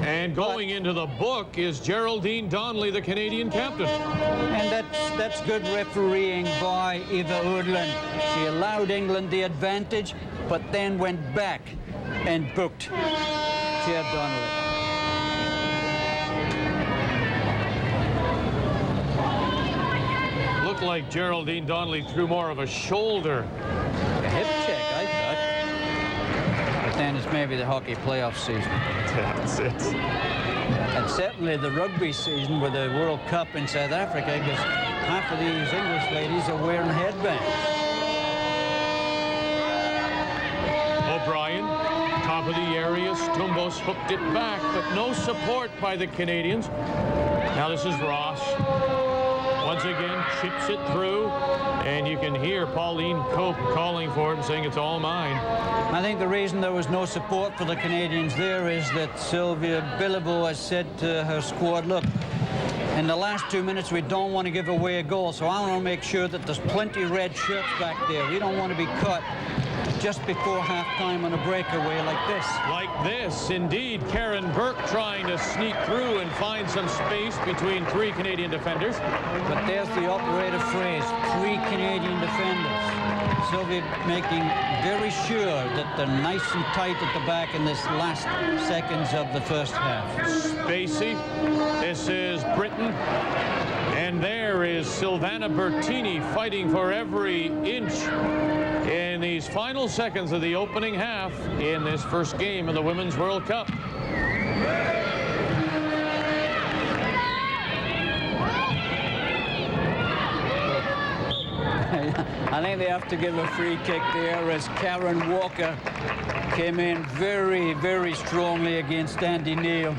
And going into the book is Geraldine Donnelly, the Canadian captain. And that's good refereeing by Eva Odland. She allowed England the advantage, but then went back and booked Chair Donnelly. Looked like Geraldine Donnelly threw more of a shoulder. A hip check, I thought. But then it's maybe the hockey playoff season. That's it. And certainly the rugby season with the World Cup in South Africa, because half of these English ladies are wearing headbands. O'Brien, top of the area. Stumbos hooked it back, but no support by the Canadians. Now this is Ross. Once again, chips it through, and you can hear Pauline Cope calling for it and saying it's all mine. I think the reason there was no support for the Canadians there is that Sylvia Billabo has said to her squad, look, in the last 2 minutes, we don't want to give away a goal, so I want to make sure that there's plenty of red shirts back there. We don't want to be caught just before halftime on a breakaway like this. Like this, indeed. Karen Burke trying to sneak through and find some space between 3 Canadian defenders. But there's the operator phrase, 3 Canadian defenders. Sylvia making very sure that they're nice and tight at the back in this last seconds of the first half. Spacey, this is Britain. And there is Silvana Bertini fighting for every inch in these final seconds of the opening half in this first game of the Women's World Cup. I think they have to give a free kick there as Karen Walker came in very, very strongly against Andy Neal.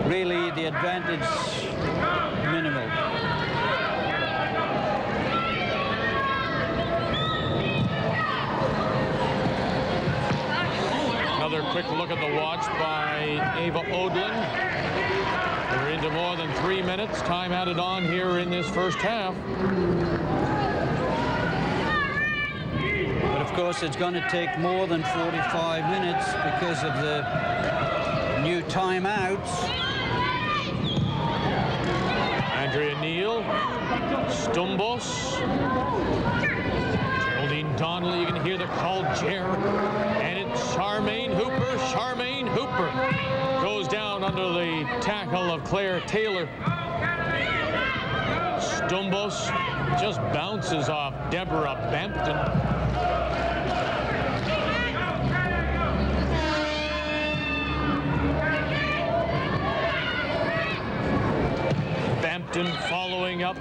Really, the advantage minimal. Another quick look at the watch by Ava Odland. We're into more than 3 minutes. Time added on here in this first half. But of course, it's going to take more than 45 minutes because of the new timeouts. Andrea Neal, Stumbos, Geraldine Donnelly, you can hear the call, Jer, and it's Charmaine Hooper, Charmaine Hooper. down under the tackle of Claire Taylor. Stumbos just bounces off Deborah Bampton. Bampton following up.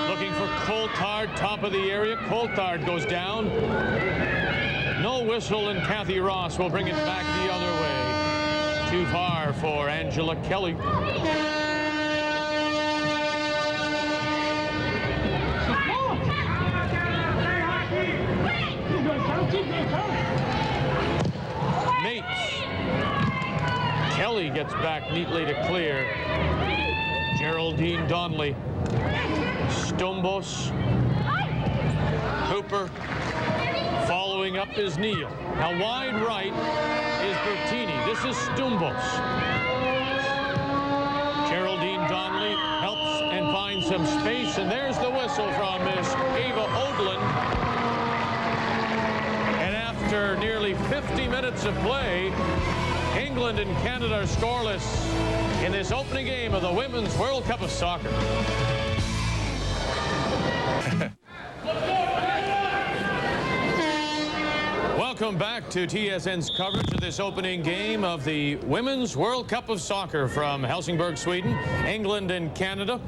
Looking for Coulthard, top of the area. Coulthard goes down. No whistle, and Kathy Ross will bring it back the other way. Too far for Angela Kelly. Mates. Kelly gets back neatly to clear. Geraldine Donnelly. Stumbos. Hooper. Following up is Neal. Now wide right is Bertini. This is Stumbos. Geraldine Donnelly helps and finds some space, and there's the whistle from Miss Ava Odland. And after nearly 50 minutes of play, England and Canada are scoreless in this opening game of the Women's World Cup of Soccer. Welcome back to TSN's coverage of this opening game of the Women's World Cup of Soccer from Helsingborg, Sweden. England and Canada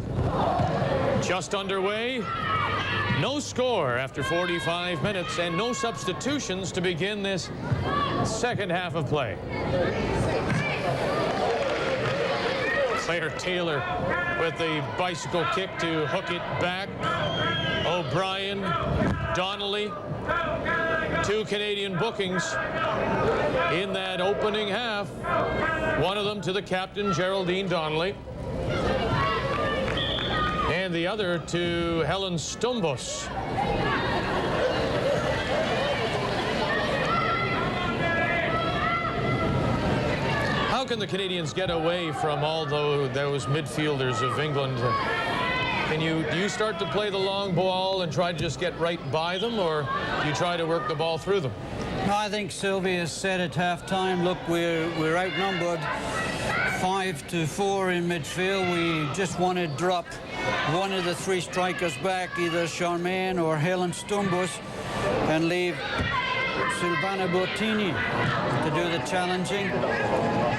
just underway. No score after 45 minutes and no substitutions to begin this second half of play. Claire Taylor with the bicycle kick to hook it back. O'Brien, Donnelly. Two Canadian bookings in that opening half. One of them to the captain, Geraldine Donnelly. And the other to Helen Stumbos. How can the Canadians get away from all those midfielders of England? Do you start to play the long ball and try to just get right by them, or do you try to work the ball through them? No, I think Sylvia said at halftime, look, we're outnumbered 5-4 in midfield. We just want to drop one of the three strikers back, either Charmaine or Helen Stumbos, and leave Silvana Bottini to do the challenging.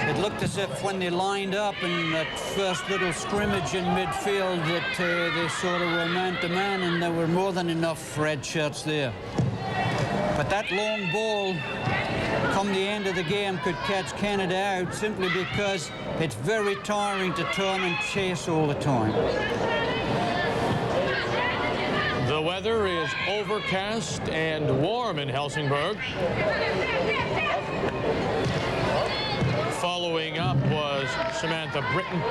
It looked as if when they lined up in that first little scrimmage in midfield that they sort of were man-to-man, and there were more than enough red shirts there. But that long ball, come the end of the game, could catch Canada out simply because it's very tiring to turn and chase all the time. The weather is overcast and warm in Helsingborg. Following up was Samantha Britton.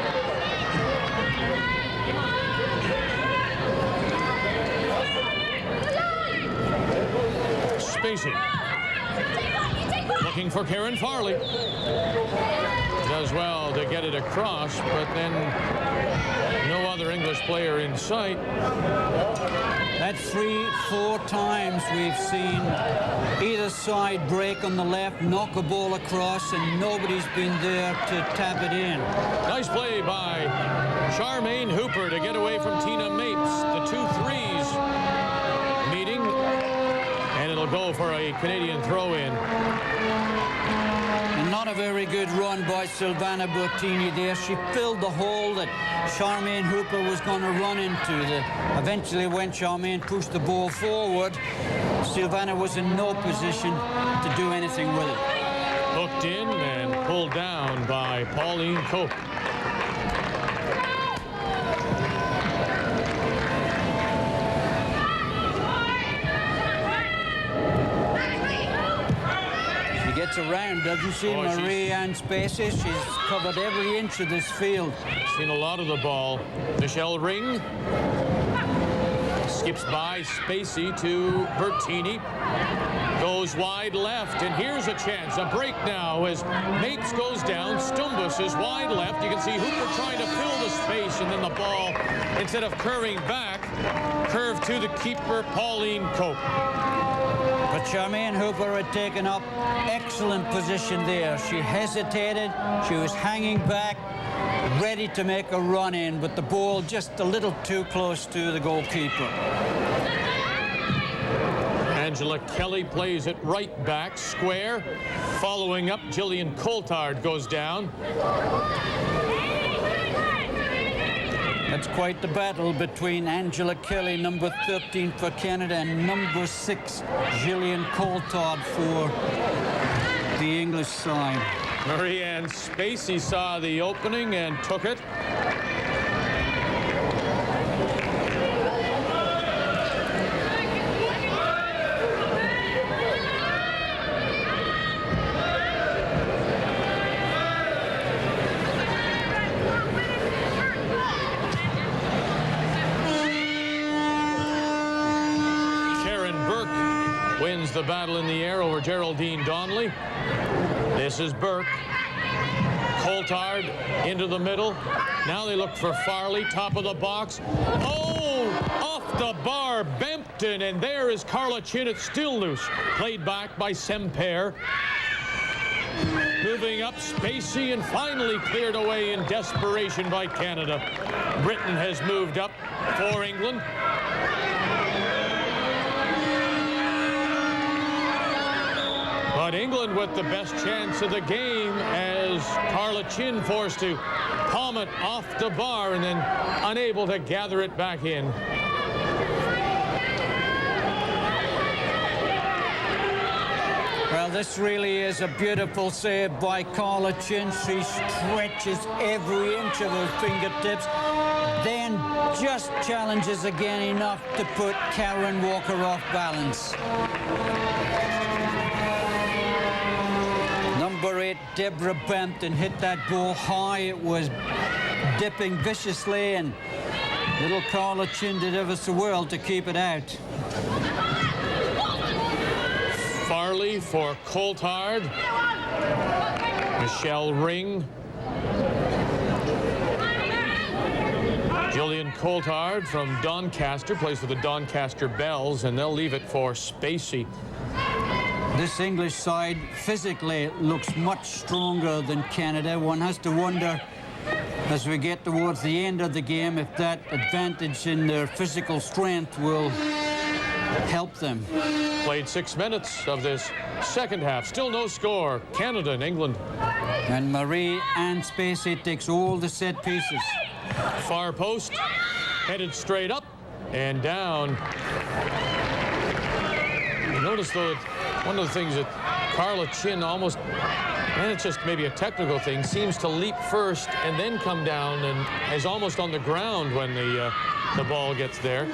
Spacey. Looking for Karen Farley. Does well to get it across, but then no other English player in sight. That's 3-4 times we've seen either side break on the left, knock a ball across, and nobody's been there to tap it in. Nice play by Charmaine Hooper to get away from Tina Mapes. The 2-3s meeting, and it'll go for a Canadian throw-in. Not a very good run by Silvana Bottini there. She filled the hole that Charmaine Hooper was going to run into. Eventually, when Charmaine pushed the ball forward, Silvana was in no position to do anything with it. Hooked in and pulled down by Pauline Cope. Gets around, doesn't she? Marie-Anne Spacey. She's covered every inch of this field. Seen a lot of the ball. Michelle Ring skips by Spacey to Bertini. Goes wide left, and here's a chance. A break now as Mapes goes down. Stumbos is wide left. You can see Hooper trying to fill the space, and then the ball, instead of curving back, curved to the keeper, Pauline Cope. But Charmaine Hooper had taken up excellent position there. She hesitated, she was hanging back, ready to make a run in, but the ball just a little too close to the goalkeeper. Angela Kelly plays it right back, square. Following up, Gillian Coulthard goes down. That's quite the battle between Angela Kelly, number 13 for Canada, and number 6, Gillian Coulthard for the English side. Marie-Anne Spacey saw the opening and took it. Wins the battle in the air over Geraldine Donnelly. This is Burke. Coulthard into the middle. Now they look for Farley, top of the box. Oh, off the bar, Bempton, and there is Carla Chin. It's still loose. Played back by Semper. Moving up, Spacey, and finally cleared away in desperation by Canada. Britain has moved up for England. But England with the best chance of the game as Carla Chin forced to palm it off the bar and then unable to gather it back in. Well, this really is a beautiful save by Carla Chin. She stretches every inch of her fingertips, then just challenges again enough to put Karen Walker off balance. Number 8, Deborah Bampton, hit that ball high. It was dipping viciously, and little Carla Chin did ever so well to keep it out. Farley for Coulthard. Michelle Ring. Gillian Coulthard from Doncaster plays for the Doncaster Bells, and they'll leave it for Spacey. This English side physically looks much stronger than Canada. One has to wonder, as we get towards the end of the game, if that advantage in their physical strength will help them. Played 6 minutes of this second half. Still no score. Canada and England. And Marie-Anne Spacey takes all the set pieces. Far post, headed straight up and down. You notice, though, one of the things that Carla Chin almost, and it's just maybe a technical thing, seems to leap first and then come down and is almost on the ground when the ball gets there.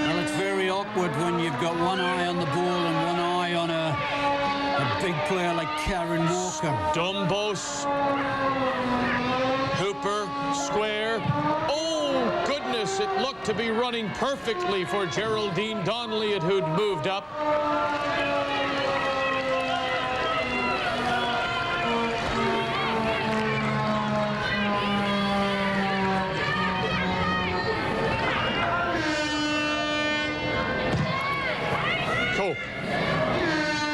Well, it's very awkward when you've got one eye on the ball and one eye on a big player like Karen Walker. Dumbos, Hooper, square. Oh, goodness, it looked to be running perfectly for Geraldine Donnelly, who'd moved up. Cope.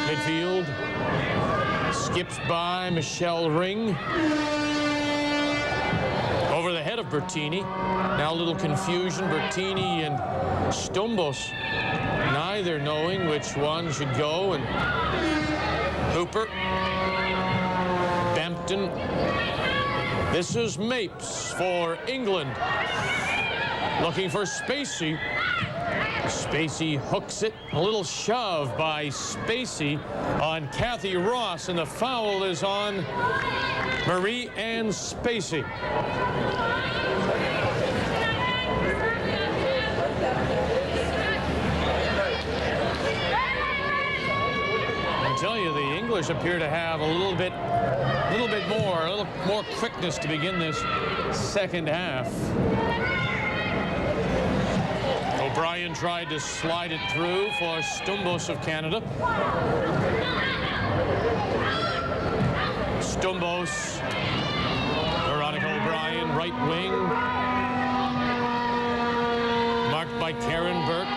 Midfield. Skips by Michelle Ring. Over the head of Bertini. Now a little confusion. Bertini and Stumbos, neither knowing which one should go. And Hooper. Bampton. This is Mapes for England. Looking for Spacey. Spacey hooks it. A little shove by Spacey on Kathy Ross, and the foul is on Marie-Anne Spacey. I tell you, the English appear to have a little bit more quickness to begin this second half. O'Brien tried to slide it through for Stumbos of Canada. Stumbos, Veronica O'Brien, right wing. Marked by Karen Burke.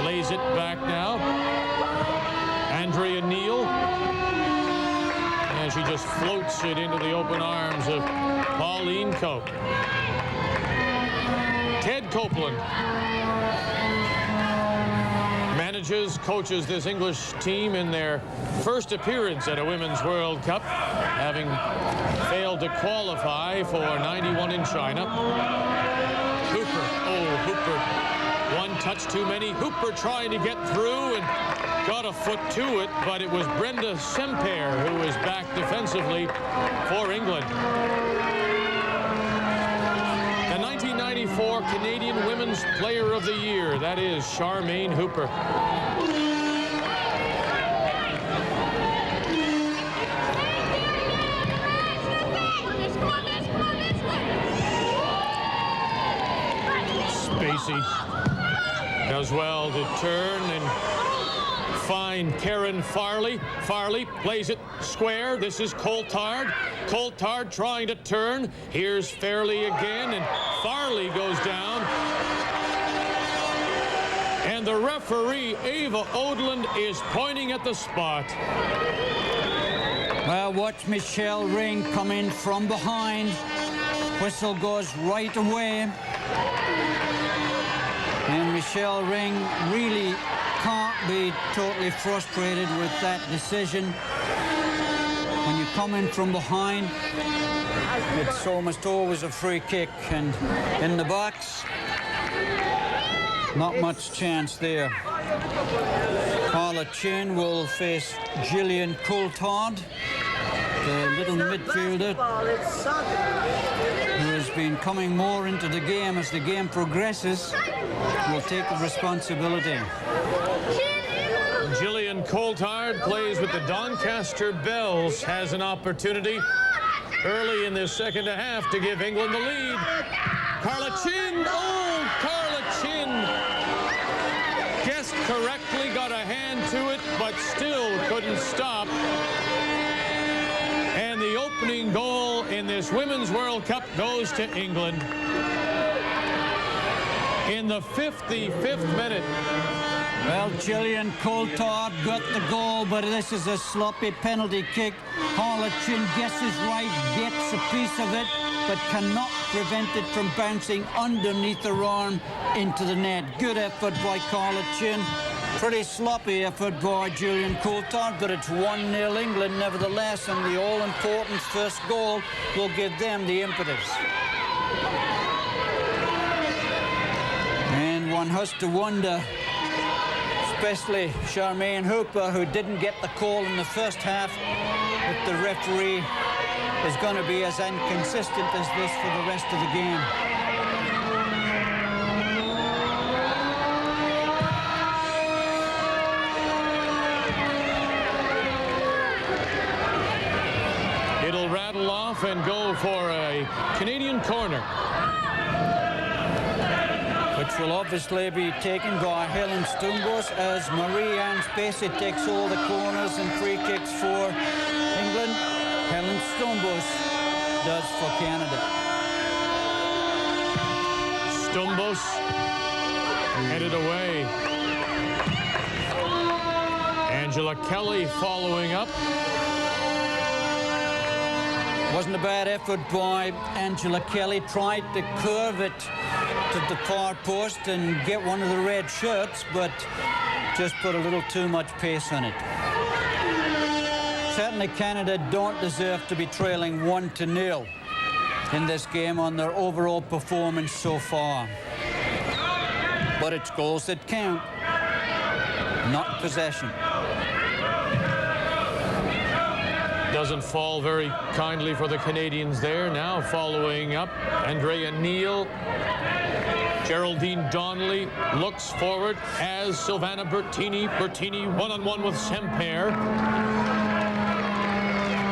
lays it back now. Andrea Neal. And she just floats it into the open arms of Pauline Cope. Ted Copeland manages, coaches this English team in their first appearance at a Women's World Cup, having failed to qualify for 91 in China. Hooper, oh, Hooper, one touch too many. Hooper trying to get through and got a foot to it, but it was Brenda Semper who was back defensively for England. The 1994 Canadian Women's Player of the Year, that is Charmaine Hooper. Spacey does well to turn and find Karen Farley. Farley plays it square. This is Coulthard. Coulthard trying to turn. Here's Fairley again, and Farley goes down. And the referee, Eva Odland, is pointing at the spot. Well, watch Michelle Ring come in from behind. Whistle goes right away. And Michelle Ring really can't be totally frustrated with that decision. When you come in from behind, it's almost always a free kick, and in the box, not much chance there. Carla Chin will face Gillian Coulthard, the little midfielder who has been coming more into the game as the game progresses, will take the responsibility. Gillian Coulthard plays with the Doncaster Bells, has an opportunity early in this second half to give England the lead. Carla Chin, oh, Carla Chin guessed correctly, got a hand to it, but still couldn't stop. And the opening goal in this Women's World Cup goes to England. In the 55th minute. Well, Gillian Coulthard got the goal, but this is a sloppy penalty kick. Carla Chin guesses right, gets a piece of it, but cannot prevent it from bouncing underneath her arm into the net. Good effort by Carla Chin. Pretty sloppy effort by Gillian Coulthard, but it's 1-0 England nevertheless, and the all-important first goal will give them the impetus. And one has to wonder, especially Charmaine Hooper, who didn't get the call in the first half, if the referee is going to be as inconsistent as this for the rest of the game. It'll rattle off and go for a Canadian corner, which will obviously be taken by Helen Stumbos as Marie-Anne Spacey takes all the corners and free kicks for England. Helen Stumbos does for Canada. Stumbos headed away. Angela Kelly following up. Wasn't a bad effort by Angela Kelly. Tried to curve it to the far post and get one of the red shirts, but just put a little too much pace on it. Certainly Canada don't deserve to be trailing 1-0 in this game on their overall performance so far. But it's goals that count, not possession. Doesn't fall very kindly for the Canadians there. Now following up, Andrea Neal. Geraldine Donnelly looks forward as Silvana Bertini. Bertini one-on-one with Semper.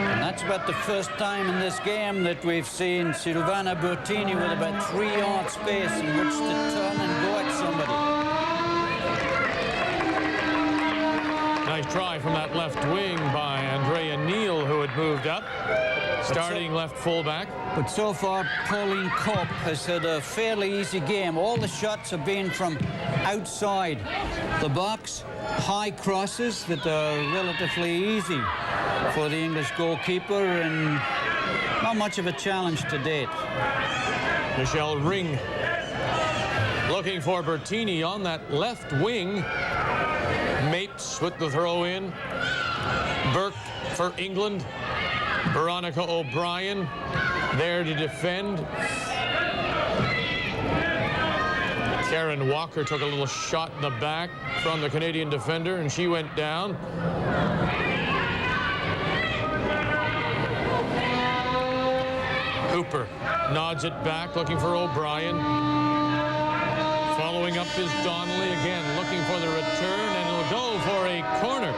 And that's about the first time in this game that we've seen Silvana Bertini with about 3-yard space in which to turn and go at somebody. Nice try from that left wing by Andrea Neal, who had moved up, starting left fullback. But so far, Pauline Kopp has had a fairly easy game. All the shots have been from outside the box, high crosses that are relatively easy for the English goalkeeper, and not much of a challenge to date. Michelle Ring looking for Bertini on that left wing. Mapes with the throw in. Burke for England. Veronica O'Brien there to defend. Karen Walker took a little shot in the back from the Canadian defender, and she went down. Hooper nods it back, looking for O'Brien. Following up is Donnelly again, looking for the return, and he'll go for a corner.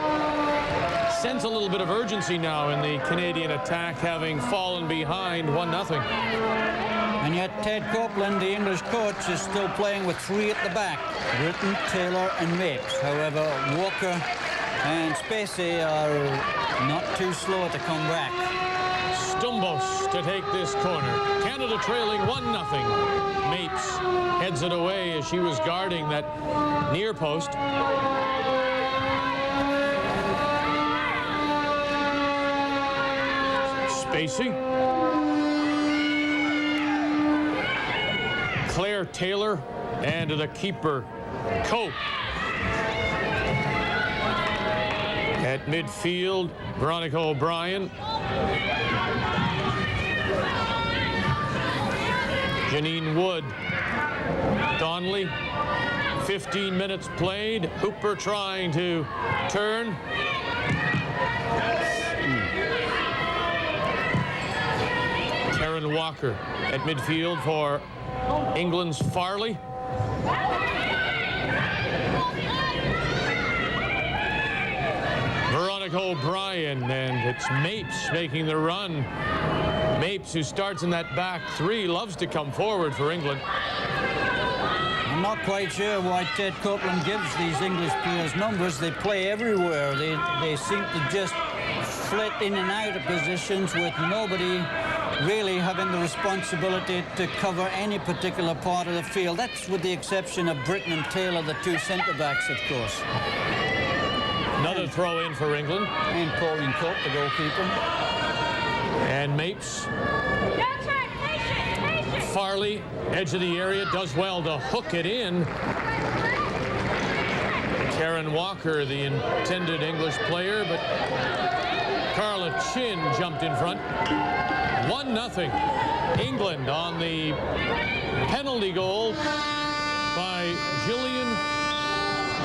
Sense a little bit of urgency now in the Canadian attack, having fallen behind 1-0. And yet Ted Copeland, the English coach, is still playing with 3 at the back. Britton, Taylor and Mapes. However, Walker and Spacey are not too slow to come back. Stumbos to take this corner. Canada trailing 1-0. Mapes heads it away as she was guarding that near post. Spacey. Claire Taylor, and to the keeper, Cope. At midfield, Veronica O'Brien. Janine Wood. Donnelly. 15 minutes played. Hooper trying to turn. Karen Walker at midfield for England's Farley. Veronica O'Brien, and it's Mapes making the run. Mapes, who starts in that back 3, loves to come forward for England. I'm not quite sure why Ted Copeland gives these English players numbers. They play everywhere. They seem to just flit in and out of positions with nobody really having the responsibility to cover any particular part of the field. That's with the exception of Britton and Taylor, the 2 centre-backs, of course. Another throw in for England. And Pauline Cope, the goalkeeper. And Mapes. Farley, edge of the area, does well to hook it in. Karen Walker, the intended English player, but Carla Chin jumped in front. 1-0. England on the penalty goal by Gillian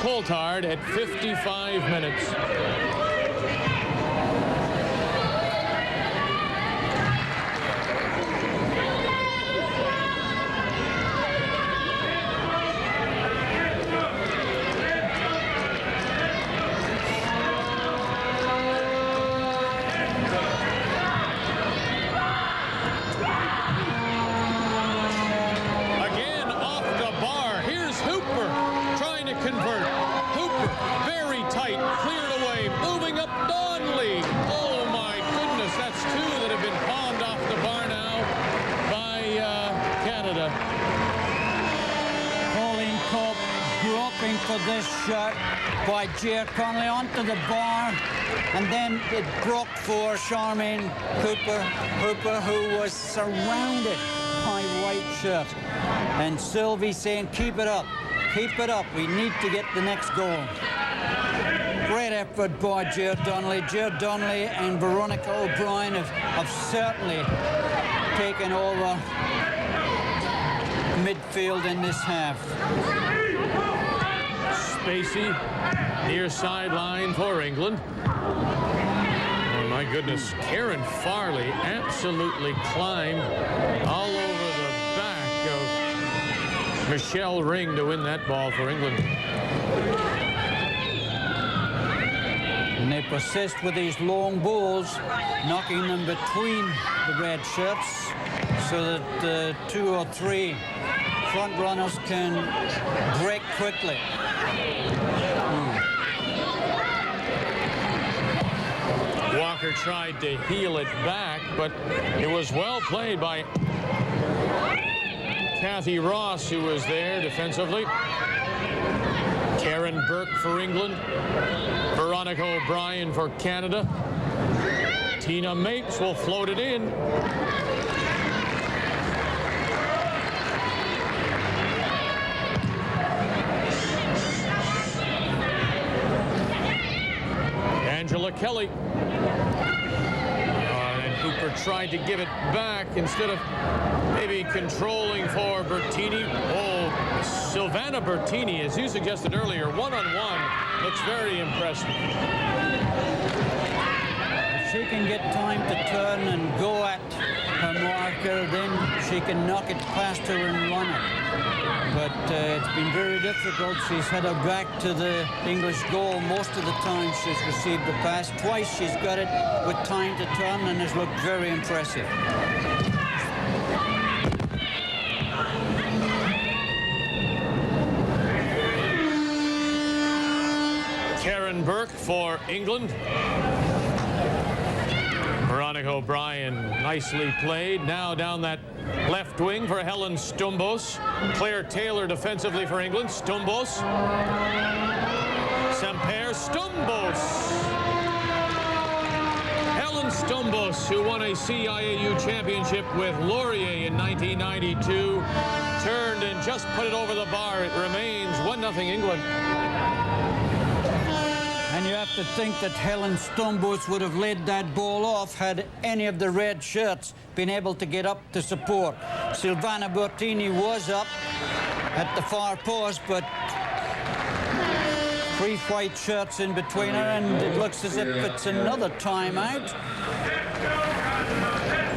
Coulthard at 55 minutes. For this shot by Jer Connolly onto the bar, and then it broke for Charmaine Hooper, who was surrounded by white shirt. And Sylvie saying, keep it up, we need to get the next goal. Great effort by Jer Donnelly. Jer Donnelly and Veronica O'Brien have certainly taken over midfield in this half. Spacey, near sideline for England. Oh my goodness, Karen Farley absolutely climbed all over the back of Michelle Ring to win that ball for England. And they persist with these long balls, knocking them between the red shirts so that the 2 or 3 front runners can break quickly. Walker tried to heel it back, but it was well played by Kathy Ross, who was there defensively. Karen Burke for England. Veronica O'Brien for Canada. Tina Mapes will float it in. Angela Kelly. And Hooper tried to give it back instead of maybe controlling for Bertini. Oh, Silvana Bertini, as you suggested earlier, one-on-one, looks very impressive. If she can get time to turn and go at her marker, then she can knock it past her and run it. But it's been very difficult. She's had her back to the English goal most of the time she's received the pass. Twice she's got it with time to turn and has looked very impressive. Karen Burke for England. Veronica O'Brien nicely played. Now down that left wing for Helen Stumbos. Claire Taylor defensively for England. Stumbos. Semper Stumbos. Helen Stumbos, who won a CIAU championship with Laurier in 1992, turned and just put it over the bar. It remains 1-0 England. And you have to think that Helen Stumbos would have led that ball off had any of the red shirts been able to get up to support. Silvana Bertini was up at the far post, but 3 white shirts in between her, and it looks as if it's another timeout.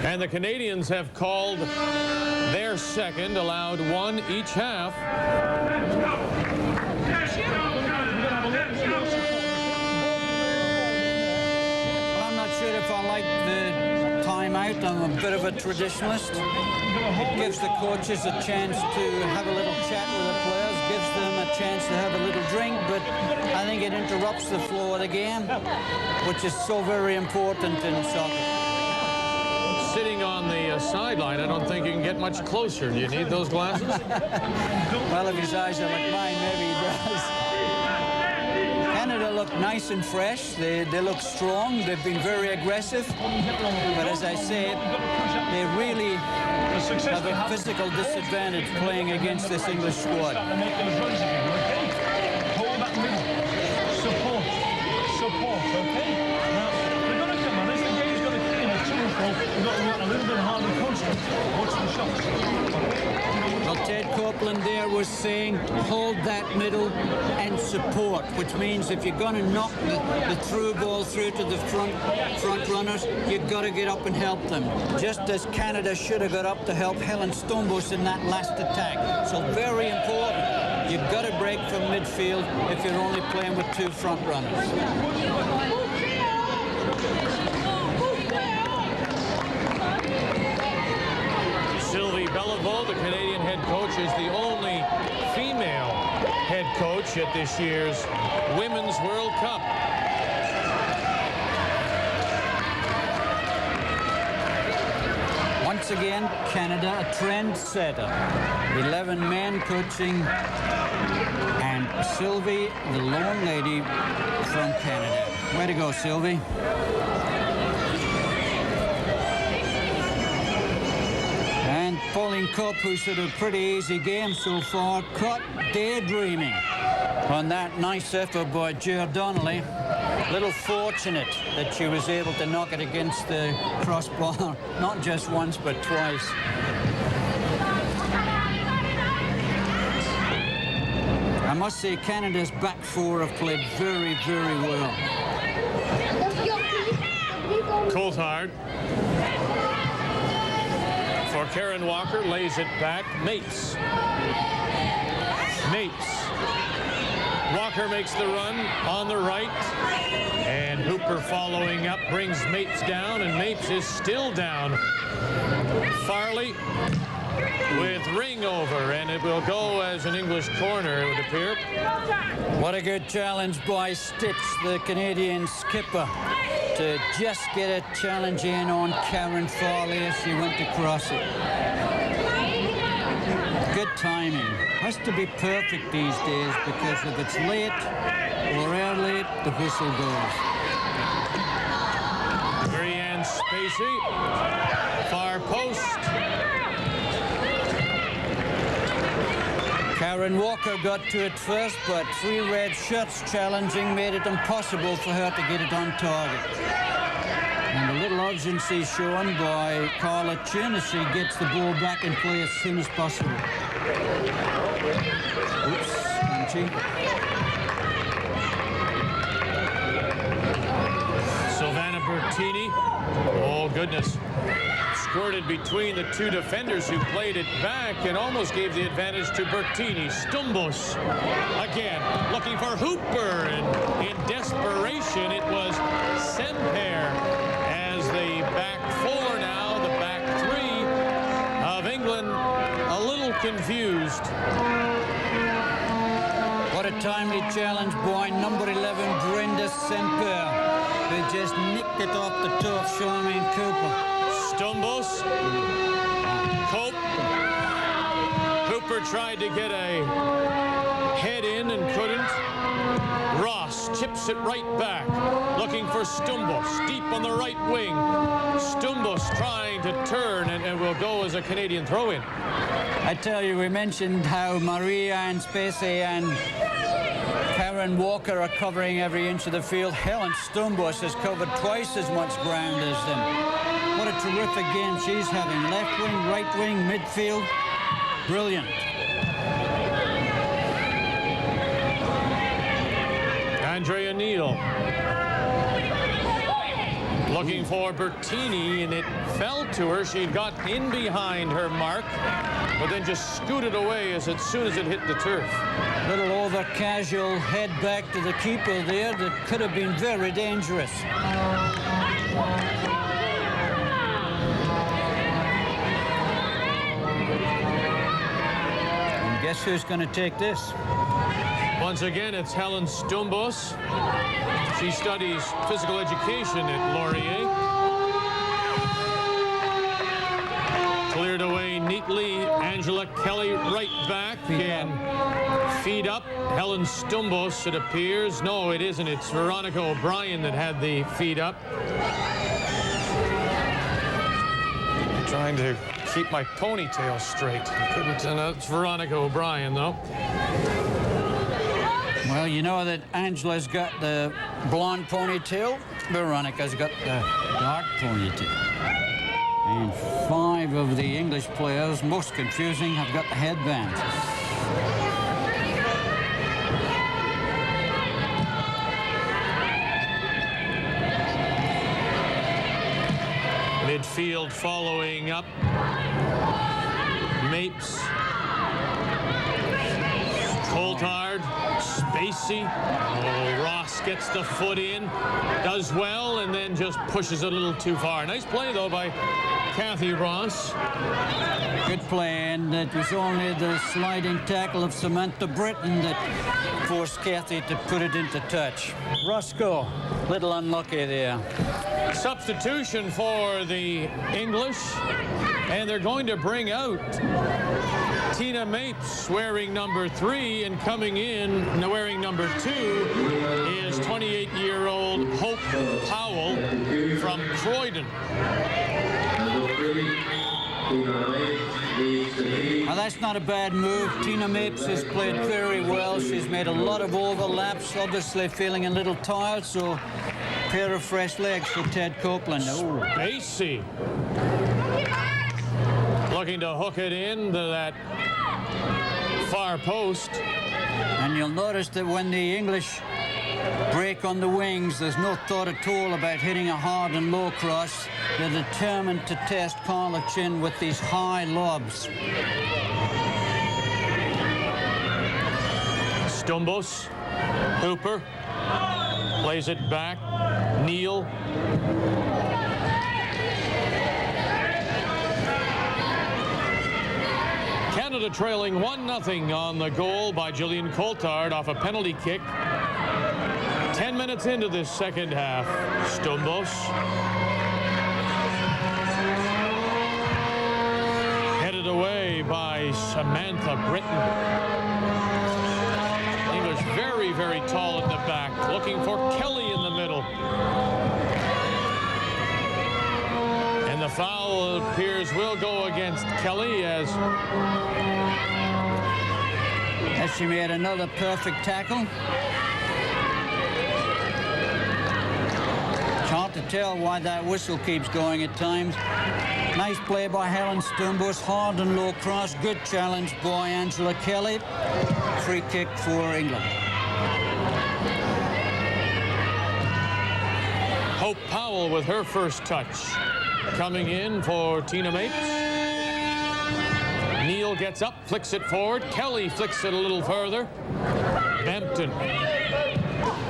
And the Canadians have called their second, allowed 1 each half. If I like the timeout, I'm a bit of a traditionalist. It gives the coaches a chance to have a little chat with the players, gives them a chance to have a little drink, but I think it interrupts the flow of the game, which is so very important in soccer. Sitting on the sideline, I don't think you can get much closer. Do you need those glasses? Well, if his eyes are like mine, maybe he does. Canada look nice and fresh. They look strong. They've been very aggressive. But as I said, they really have a physical disadvantage playing against this English squad. Hold that middle. Support, okay? Now, they're going to come on. As the game's going to, to and fro, we've got to work a little bit harder and constant. Watch the shots. Well, Ted Copeland there was saying, hold that middle and support, which means if you're going to knock the through ball through to the front runners, you've got to get up and help them. Just as Canada should have got up to help Helen Stumbos in that last attack. So very important. You've got to break from midfield if you're only playing with 2 front runners. Sylvie Bellevaux, the Canadian head coach, is the only female head coach at this year's Women's World Cup. Once again, Canada, a trendsetter. 11 men coaching, and Sylvie, the lone lady from Canada. Way to go, Sylvie. And Pauline Copp, who's had a pretty easy game so far, caught daydreaming on that nice effort by Ger Donnelly. Little fortunate that she was able to knock it against the crossbar, not just once, but twice. I must say Canada's back 4 have played very, very well. Coulthard for Karen Walker, lays it back. Mapes. Walker makes the run on the right. And Hooper following up brings Mapes down, and Mapes is still down. Farley with Ring over, and it will go as an English corner, it would appear. What a good challenge by Stitch, the Canadian skipper, to to just get a challenge in on Karen Farley as she went to cross it. Good timing. Has to be perfect these days, because if it's late or early, the whistle goes. Marianne Spacey, far post. Karen Walker got to it first, but 3 red shirts challenging made it impossible for her to get it on target. And a little urgency shown by Carla Chin as she gets the ball back in play as soon as possible. Oops, punchy. Savannah Bertini. Oh, goodness. Squirted between the 2 defenders who played it back and almost gave the advantage to Bertini. Stumbos again looking for Hooper, and in desperation it was Semper as the back 4 now, the back 3 of England a little confused. What a timely challenge by number 11 Brenda Semper, who just nicked it off the toe of Charmaine Cooper. Stumbos, Cope, Hooper tried to get a head in and couldn't. Ross chips it right back, looking for Stumbos, deep on the right wing. Stumbos trying to turn and will go as a Canadian throw-in. I tell you, we mentioned how Maria-Ann Spacey and Karen Walker are covering every inch of the field. Helen Stumbos has covered twice as much ground as them. What a terrific game she's having. Left wing, right wing, midfield. Brilliant. Andrea Neal looking for Bertini, and it fell to her. She got in behind her mark, but then just scooted away as soon as it hit the turf. Little over casual head back to the keeper there that could have been very dangerous. And guess who's going to take this? Once again, it's Helen Stumbos. She studies physical education at Laurier. Cleared away neatly. Angela Kelly right back and feed up. Helen Stumbos, it appears. No, it isn't. It's Veronica O'Brien that had the feed up. Trying to keep my ponytail straight. Couldn't. It's Veronica O'Brien, though. Well, you know that Angela's got the blonde ponytail. Veronica's got the dark ponytail. And 5 of the English players, most confusing, have got the headbands. Midfield following up. Mapes. Coulthard. Spacey. Oh, Ross gets the foot in. Does well and then just pushes it a little too far. Nice play, though, by Kathy Ross. Good play, and it was only the sliding tackle of Samantha Britton that forced Kathy to put it into touch. Roscoe, little unlucky there. Substitution for the English, and they're going to bring out Tina Mapes wearing number 3, and coming in wearing number 2 is 28-year-old Hope Powell from Croydon. Now, that's not a bad move. Tina Mapes has played very well. She's made a lot of overlaps, obviously feeling a little tired, so a pair of fresh legs for Ted Copeland. Oh. Spacey looking to hook it into that far post. And you'll notice that when the English break on the wings, there's no thought at all about hitting a hard and low cross. They're determined to test Carla Chin with these high lobs. Stumbos, Hooper, plays it back. Neal. Canada trailing 1-0 on the goal by Gillian Coulthard off a penalty kick. 10 minutes. minutes into this second half. Stumbos headed away by Samantha Britton. English very, very tall in the back, looking for Kelly in the middle. And the foul, it appears, will go against Kelly as she made another perfect tackle. It's hard to tell why that whistle keeps going at times. Nice play by Helen Stumbos, hard and low cross. Good challenge by Angela Kelly. Free kick for England. Hope Powell with her first touch. Coming in for Tina Mapes. Neal gets up, flicks it forward. Kelly flicks it a little further. Bampton.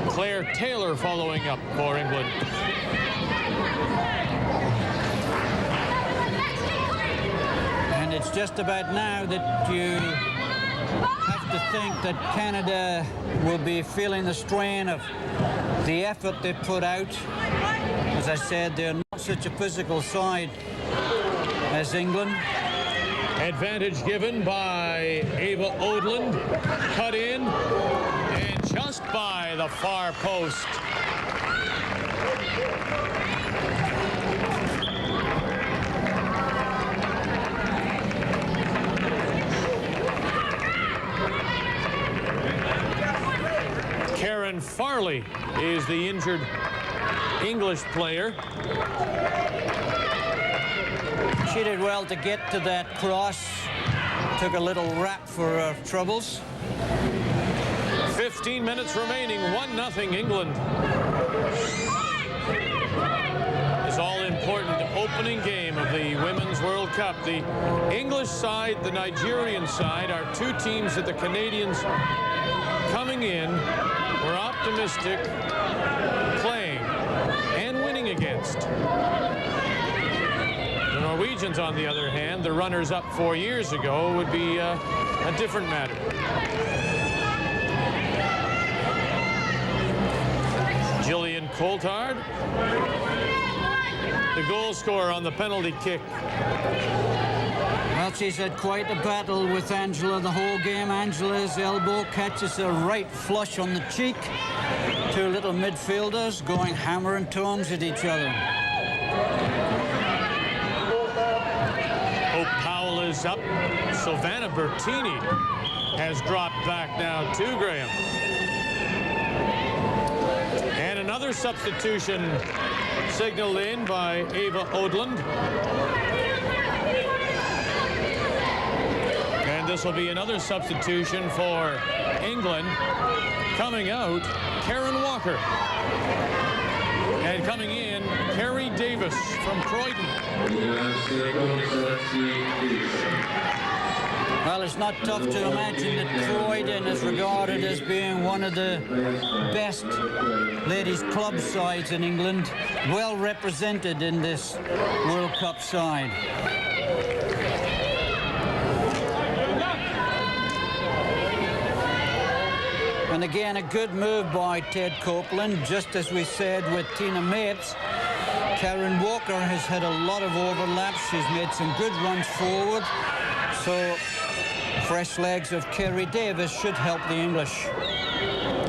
Claire Taylor following up for England. And it's just about now that you have to think that Canada will be feeling the strain of the effort they put out. As I said, they're not such a physical side as England. Advantage given by Ava Odland. Cut in and just by the far post. Karen Farley is the injured English player. She did well to get to that cross. Took a little rap for her troubles. 15 minutes remaining, 1-0 England. This all-important opening game of the Women's World Cup. The English side, the Nigerian side are two teams that the Canadians coming in were optimistic playing and winning against. The Norwegians, on the other hand, the runners-up 4 years ago, would be a different matter. Gillian Coulthard, the goal scorer on the penalty kick. Well, she's had quite a battle with Angela the whole game. Angela's elbow catches her right flush on the cheek. Two little midfielders going hammer and tongs at each other. Hope Powell is up. Sylvana Bertini has dropped back now to Graham. And another substitution signaled in by Ava Odland. And this will be another substitution for England. Coming out, Karen Walker. And coming in, Carrie Davis from Croydon. Well, it's not tough to imagine that Croydon is regarded as being one of the best ladies' club sides in England, well represented in this World Cup side. And again, a good move by Ted Copeland, just as we said with Tina Mapes. Karen Walker has had a lot of overlaps. She's made some good runs forward. So fresh legs of Kerry Davis should help the English.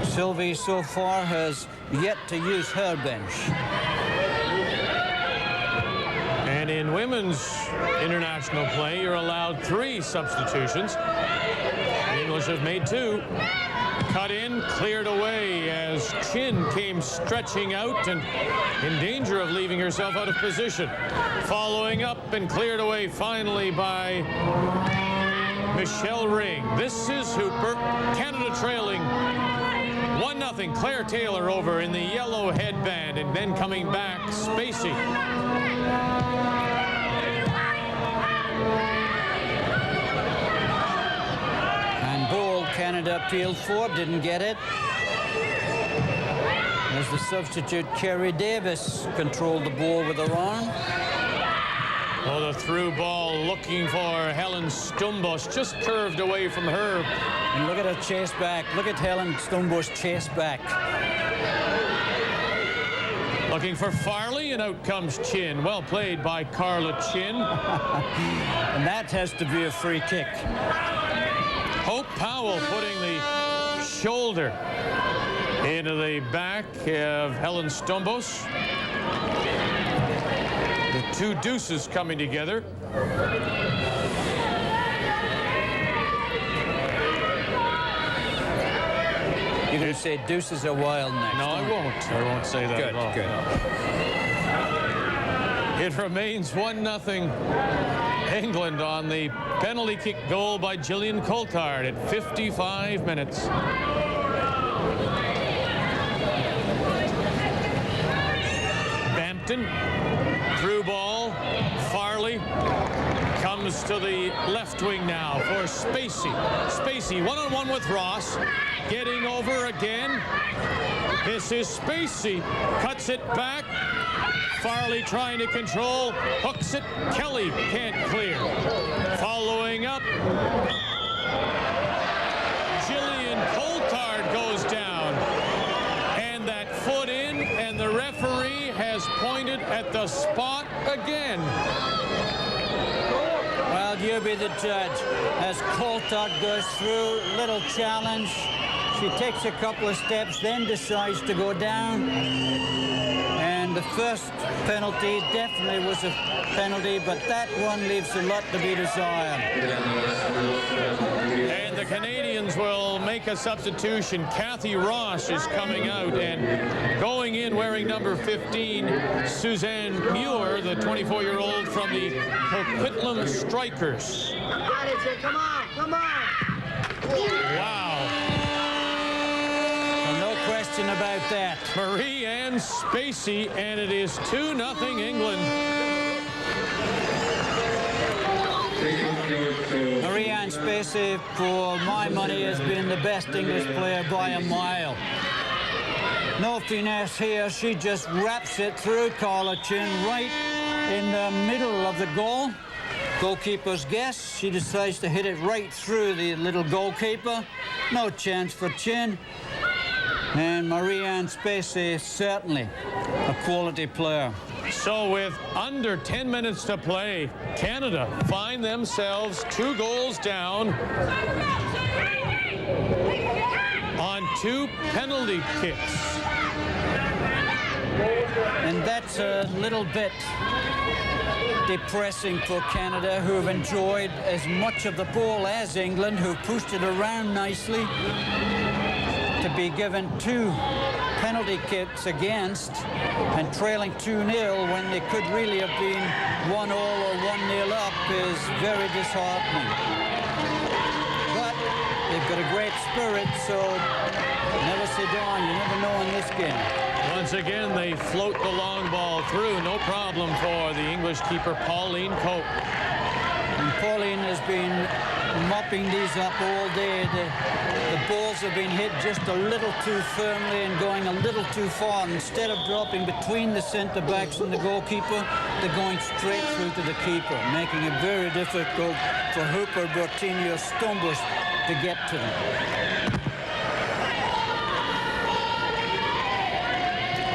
Sylvie so far has yet to use her bench. And in women's international play, you're allowed 3 substitutions. The English have made 2. Cut in, cleared away as Chin came stretching out and in danger of leaving herself out of position. Following up and cleared away finally by Michelle Ring. This is Hooper. Canada trailing 1-0. Claire Taylor over in the yellow headband and then coming back, Spacey. And ball Canada appealed for, didn't get it. As the substitute Kerry Davis controlled the ball with her arm. Oh, the through ball looking for Helen Stumbos, just curved away from her. And look at her chase back. Look at Helen Stumbos chase back. Looking for Farley, and out comes Chin. Well played by Carla Chin. And that has to be a free kick. Hope Powell putting the shoulder into the back of Helen Stumbos. The two deuces coming together. You're going to say deuces are wild next. No, I won't. I won't say that at all. Good. It remains 1-0 England on the penalty kick goal by Gillian Coulthard at 55 minutes. Bampton, through ball. Farley comes to the left wing now for Spacey. Spacey one-on-one with Ross. Getting over again. This is Spacey. Cuts it back. Farley trying to control. Hooks it. Kelly can't clear. Following up. Gillian Coulthard goes down. And that foot in, and the referee has pointed at the spot again. Well, you be the judge. As Coulthard goes through, little challenge. She takes a couple of steps, then decides to go down. And the first penalty definitely was a penalty, but that one leaves a lot to be desired. And the Canadians will make a substitution. Kathy Ross is coming out, and going in wearing number 15, Suzanne Muir, the 24-year-old from the Coquitlam Strikers. Come on, come on. Wow. No question about that. Marie Ann Spacey, and it is 2-0 England. Marie Ann Spacey, for my money, has been the best English player by a mile. No finesse here. She just wraps it through Carla Chin right in the middle of the goal. Goalkeeper's guess. She decides to hit it right through the little goalkeeper. No chance for Chin. And Marie Ann Spacey is certainly a quality player. So with under 10 minutes to play, Canada find themselves 2 goals down on 2 penalty kicks. And that's a little bit depressing for Canada, who have enjoyed as much of the ball as England, who've pushed it around nicely, to be given 2 penalty kicks against and trailing 2-0 when they could really have been 1-1 or 1-0 up is very disheartening. But they've got a great spirit, so never say die. You never know in this game. Once again, they float the long ball through. No problem for the English keeper, Pauline Cope. And Pauline has been mopping these up all day. The balls have been hit just a little too firmly and going a little too far. Instead of dropping between the centre backs and the goalkeeper, they're going straight through to the keeper, making it very difficult for Hooper, Bertini, or Stumbers to get to them.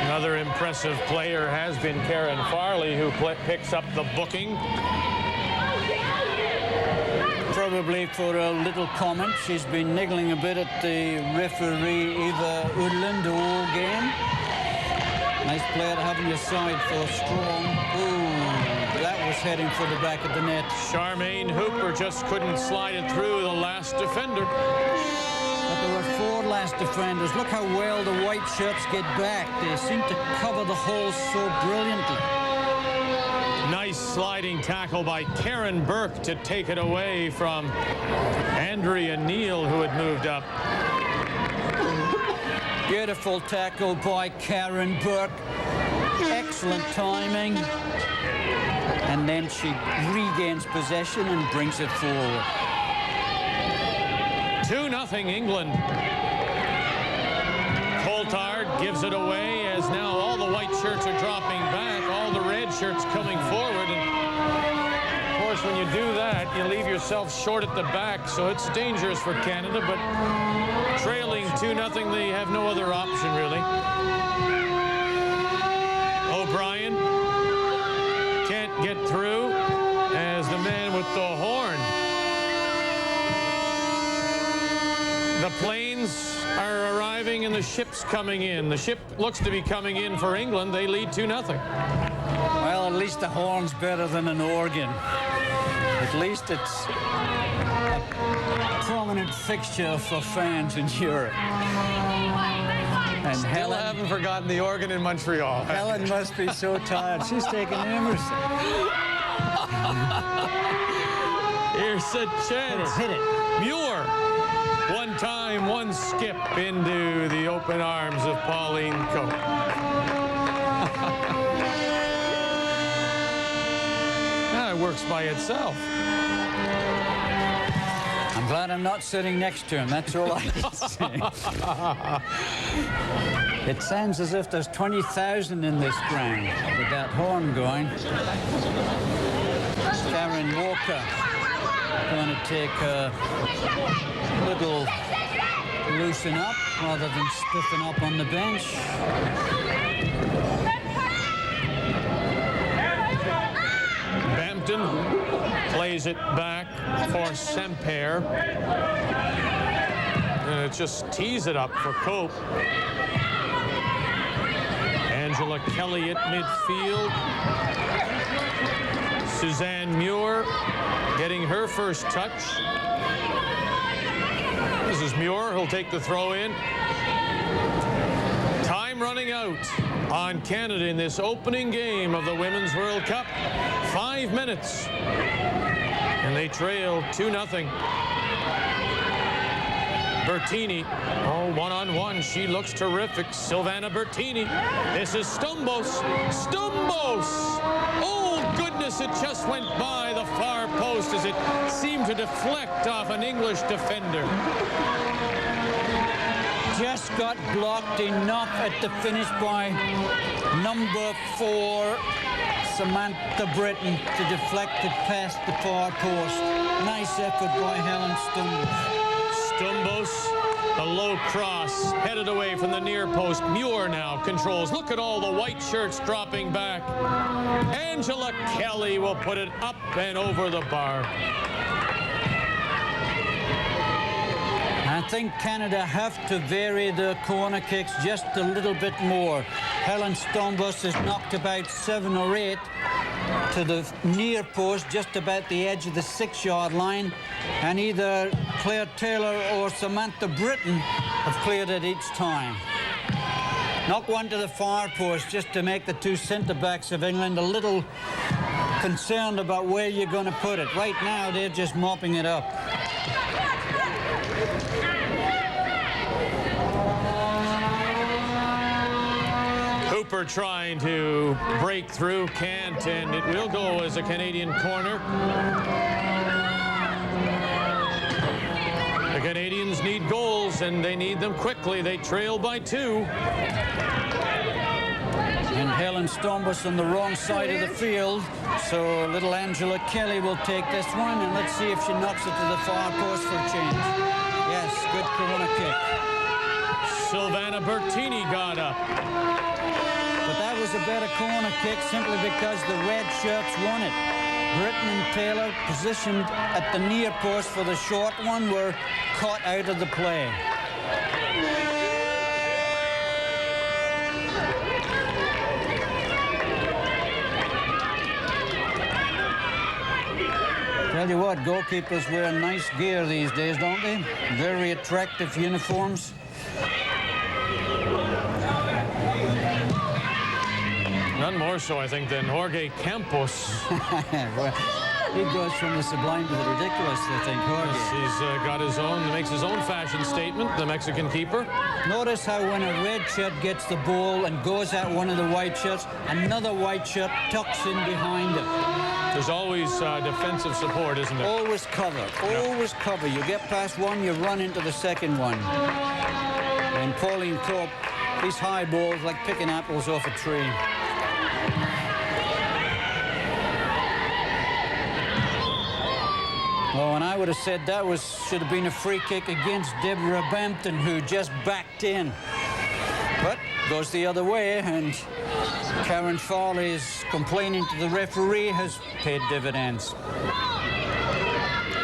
Another impressive player has been Karen Farley, who picks up the booking. Probably for a little comment. She's been niggling a bit at the referee, Eva Udland, the whole game. Nice player to have on your side for Strong. Ooh, that was heading for the back of the net. Charmaine Hooper just couldn't slide it through the last defender. But there were 4 last defenders. Look how well the white shirts get back. They seem to cover the holes so brilliantly. Nice sliding tackle by Karen Burke to take it away from Andrea Neal, who had moved up. Beautiful tackle by Karen Burke. Excellent timing. And then she regains possession and brings it forward. 2-0 England. Coulthard gives it away as now all the white shirts are dropping back, all the red shirts coming forward. And of course, when you do that, you leave yourself short at the back, so it's dangerous for Canada, but trailing 2-0, they have no other option, really. trying. Can't get through as the man with the horn. The planes are arriving and the ship's coming in. The ship looks to be coming in for England. They lead 2-0. Well, at least the horn's better than an organ. At least it's a prominent fixture for fans in Europe. And Still haven't forgotten the organ in Montreal. Helen must be so tired. She's taking Emerson. Here's a chance. Hit it. Muir. One time, one skip into the open arms of Pauline Cope. That works by itself. I'm glad I'm not sitting next to him. That's all I can say. It sounds as if there's 20,000 in this ground with that horn going. Karen Walker going to take a little loosen up rather than stiffen up on the bench. Bampton plays it back for Semper. And it just tees it up for Cope. Angela Kelly at midfield. Suzanne Muir getting her first touch. This is Muir who'll take the throw in. Time running out on Canada in this opening game of the Women's World Cup. 5 minutes. And they trail 2-0. Bertini, oh, one-on-one, she looks terrific. Silvana Bertini. This is Stumbos. Stumbos! Oh, goodness, it just went by the far post as it seemed to deflect off an English defender. Just got blocked enough at the finish by number 4, Samantha Britton, to deflect it past the far post. Nice effort by Helen Stumbos. Stumbos, the low cross, headed away from the near post. Muir now controls. Look at all the white shirts dropping back. Angela Kelly will put it up and over the bar. I think Canada have to vary their corner kicks just a little bit more. Helen Stumbos has knocked about 7 or 8 to the near post, just about the edge of the 6-yard line, and either Claire Taylor or Samantha Britton have cleared it each time. Knock one to the far post just to make the 2 centre-backs of England a little concerned about where you're going to put it. Right now, they're just mopping it up. Cooper trying to break through, can't, and it will go as a Canadian corner. The Canadians need goals, and they need them quickly. They trail by 2. And Helen Stumbos on the wrong side of the field, so little Angela Kelly will take this one, and let's see if she knocks it to the far post for a change. Yes, good corner kick. Silvana Bertini got up. But that was a better corner kick simply because the red shirts won it. Britton and Taylor, positioned at the near post for the short one, were caught out of the play. Tell you what, goalkeepers wear nice gear these days, don't they? Very attractive uniforms. None more so, I think, than Jorge Campos. Well, he goes from the sublime to the ridiculous, I think, Jorge. He's got his own, makes his own fashion statement, the Mexican keeper. Notice how when a red shirt gets the ball and goes at one of the white shirts, another white shirt tucks in behind him. There's always defensive support, isn't there? Always cover. Always cover. You get past one, you run into the second one. And Pauline Cope, these high balls like picking apples off a tree. Oh, and I would have said that should have been a free kick against Deborah Bampton, who just backed in. But Goes the other way, and Karen Farley's complaining to the referee has paid dividends.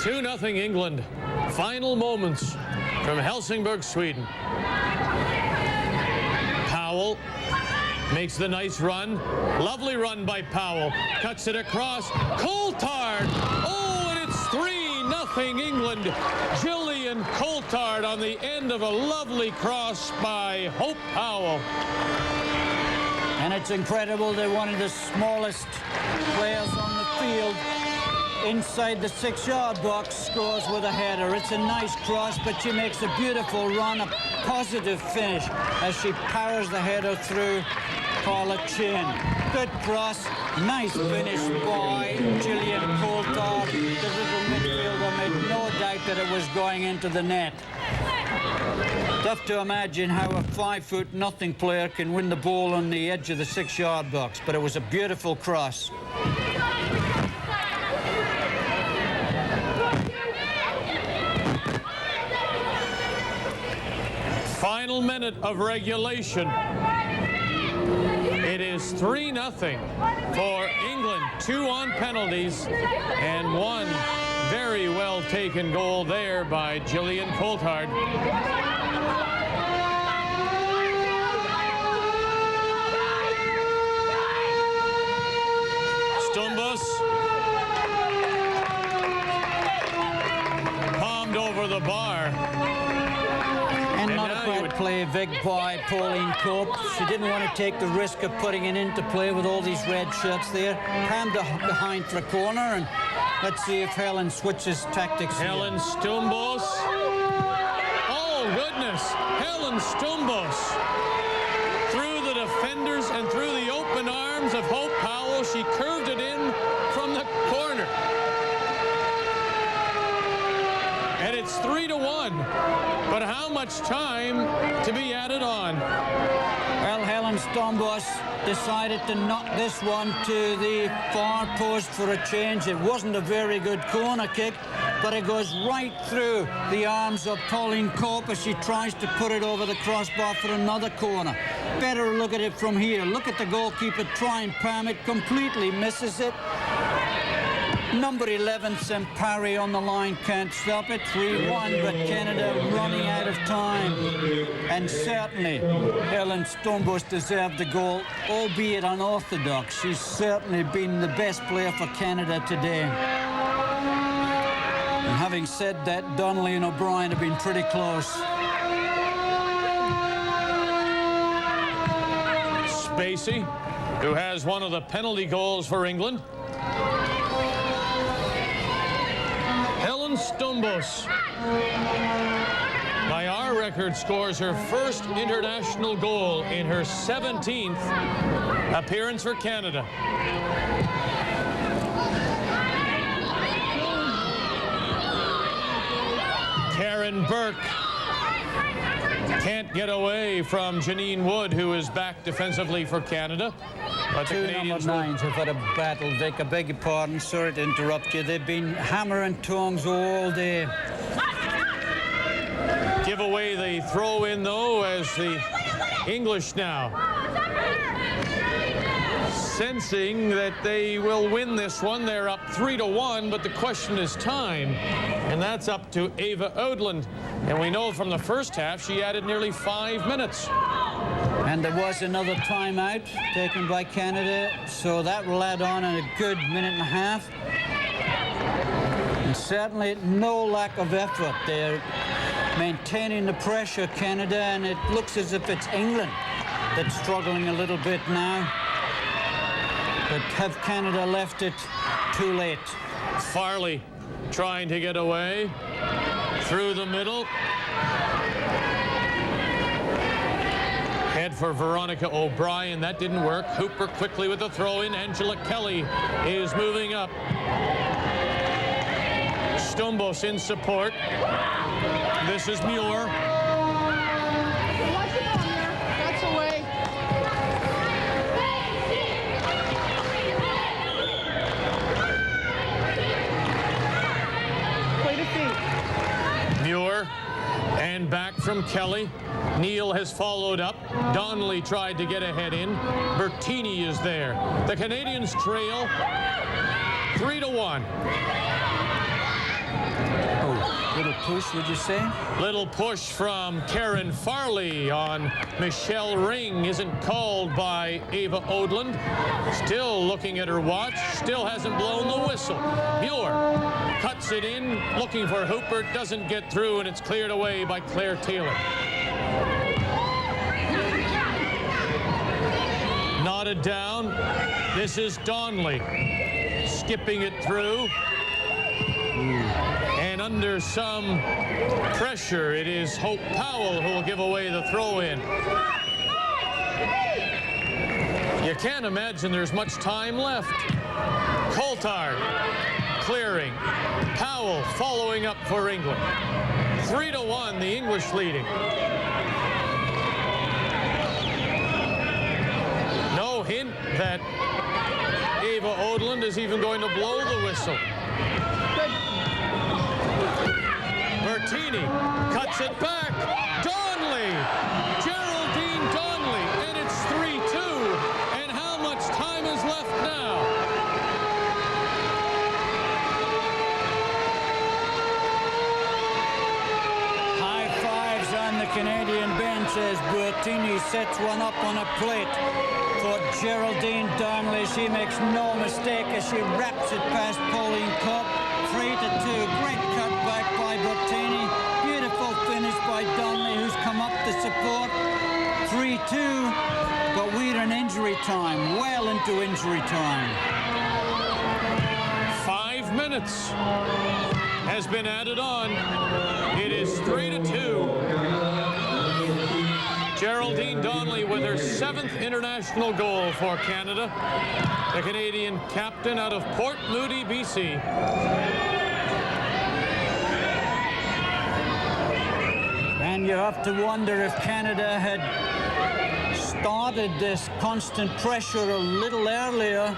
2-0 England. Final moments from Helsingborg, Sweden. Powell makes the nice run. Lovely run by Powell. Cuts it across. Coulthard. Oh, and it's 3-0 England. Gillian Coulthard on the end of a lovely cross by Hope Powell. And it's incredible they're one of the smallest players on the field. Inside the 6-yard box, scores with a header. It's a nice cross, but she makes a beautiful run, a positive finish as she powers the header through Paula Chin. Good cross, nice finish by Gillian Coulthard. The little midfielder made no doubt that it was going into the net. Tough to imagine how a 5'0" player can win the ball on the edge of the 6-yard box, but it was a beautiful cross. Final minute of regulation. It is 3-0 for England. 2 on penalties and 1 very well taken goal there by Gillian Coulthard. Stumbus palmed over the bar. And not a great play, Vic, by Pauline Cope. She didn't want to take the risk of putting it into play with all these red shirts there. Palmed behind for a corner, and let's see if Helen switches tactics here. Helen Stumbus. Oh, goodness. Helen Stumbus. Through the defenders and through the open arms of Hope Powell, she curved it in from the corner. And it's 3-1. But how much time to be added on? Well, Helen Stumbus decided to knock this one to the far post for a change. It wasn't a very good corner kick, but it goes right through the arms of Pauline Cope as she tries to put it over the crossbar for another corner. Better look at it from here. Look at the goalkeeper try and palm it, completely misses it. Number 11, Sempari on the line, can't stop it. 3-1, but Canada running out of time. And certainly, Helen Stumbus deserved the goal, albeit unorthodox. She's certainly been the best player for Canada today. And having said that, Donnelly and O'Brien have been pretty close. Spacey, who has one of the penalty goals for England. Helen Stumbus, by our record, scores her first international goal in her 17th appearance for Canada. Karen Burke can't get away from Janine Wood, who is back defensively for Canada. But the Canadians number 9s have had a battle, Vic. I beg your pardon, sorry to interrupt you. They've been hammer and tongs all day. Give away the throw in, though, as the English now sensing that they will win this one. They're up 3-1, but the question is time, and that's up to Eva Odland. And we know from the first half she added nearly 5 minutes. And there was another timeout taken by Canada, so that will add on a good minute and a half. And certainly no lack of effort. They're maintaining the pressure, Canada, and it looks as if it's England that's struggling a little bit now. But have Canada left it too late? Farley trying to get away through the middle. Head for Veronica O'Brien. That didn't work. Hooper quickly with the throw-in. Angela Kelly is moving up. Stumbus in support. This is Muir. That's away. Play to feet. Muir and back from Kelly. Neal has followed up. Donnelly tried to get ahead in. Bertini is there. The Canadians trail 3-1. Oh, little push, would you say? Little push from Karen Farley on Michelle Ring isn't called by Ava Odland. Still looking at her watch. Still hasn't blown the whistle. Muir cuts it in, looking for Hooper. Doesn't get through, and it's cleared away by Claire Taylor. Knotted down. This is Donnelly skipping it through. And under some pressure, it is Hope Powell who will give away the throw-in. You can't imagine there's much time left. Coulthard clearing. Powell following up for England. 3-1, the English leading. No hint that Ava Odland is even going to blow the whistle. Bertini cuts it back. Donnelly! Geraldine Donnelly, and it's 3-2. And how much time is left now? High fives on the Canadian bench as Bertini sets one up on a plate for Geraldine Donnelly. She makes no mistake as she wraps it past Pauline Cope. 3-2. Great cutback by Bertini. Beautiful finish by Donnelly, who's come up to support. 3-2. But we're in injury time. Well into injury time. 5 minutes has been added on. It is 3-2. Geraldine Donnelly with her 7th international goal for Canada. The Canadian captain out of Port Moody, BC. And you have to wonder if Canada had started this constant pressure a little earlier,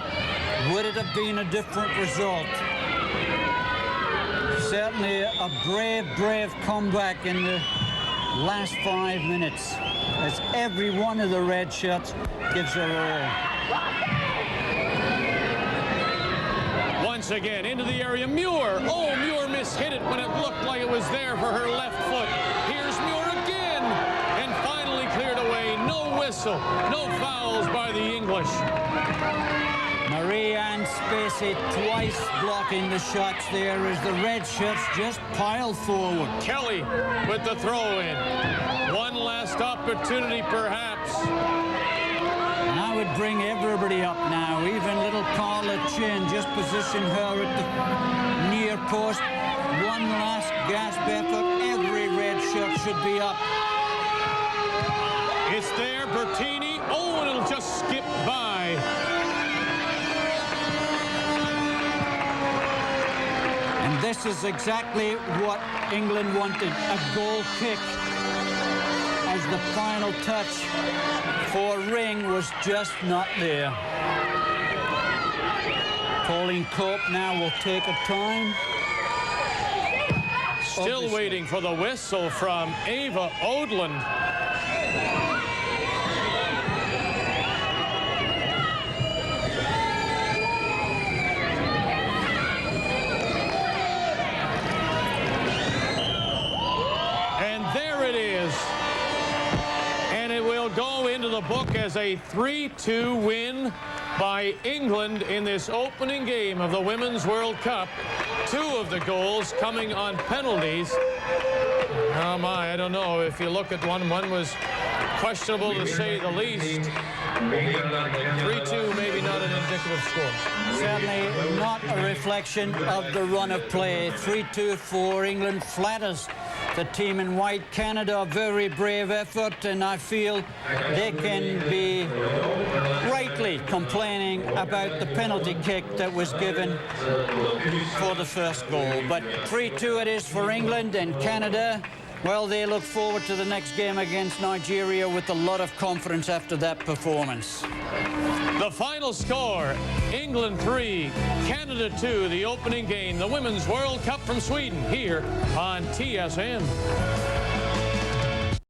would it have been a different result? Certainly a brave comeback in the last 5 minutes, as every one of the red shirts gives her all. Once again into the area, Muir. Oh, Muir mishit it when it looked like it was there for her left foot. Here's Muir again, and finally cleared away. No whistle, no fouls by the English. Marie-Anne Spacey twice blocking the shots there as the red shirts just pile forward. Kelly with the throw-in. One last opportunity, perhaps. And I would bring everybody up now, even little Carla Chin, just position her at the near post. One last gasp effort. Every red shirt should be up. It's there, Bertini. Oh, and it'll just skip by. And this is exactly what England wanted, a goal kick, as the final touch for Ring was just not there. Pauline Cope now will take a time. Still waiting for the whistle from Ava Odland. Go into the book as a 3-2 win by England in this opening game of the Women's World Cup. 2 of the goals coming on penalties. Oh my, I don't know. If you look at one was questionable to say the least. 3-2, maybe not an indicative score. Certainly not a reflection of the run of play. 3-2 for England flatters the team in white. Canada, a very brave effort, and I feel they can be rightly complaining about the penalty kick that was given for the first goal. But 3-2 it is for England, and Canada, well, they look forward to the next game against Nigeria with a lot of confidence after that performance. The final score, England 3, Canada 2, the opening game, the Women's World Cup from Sweden, here on TSN.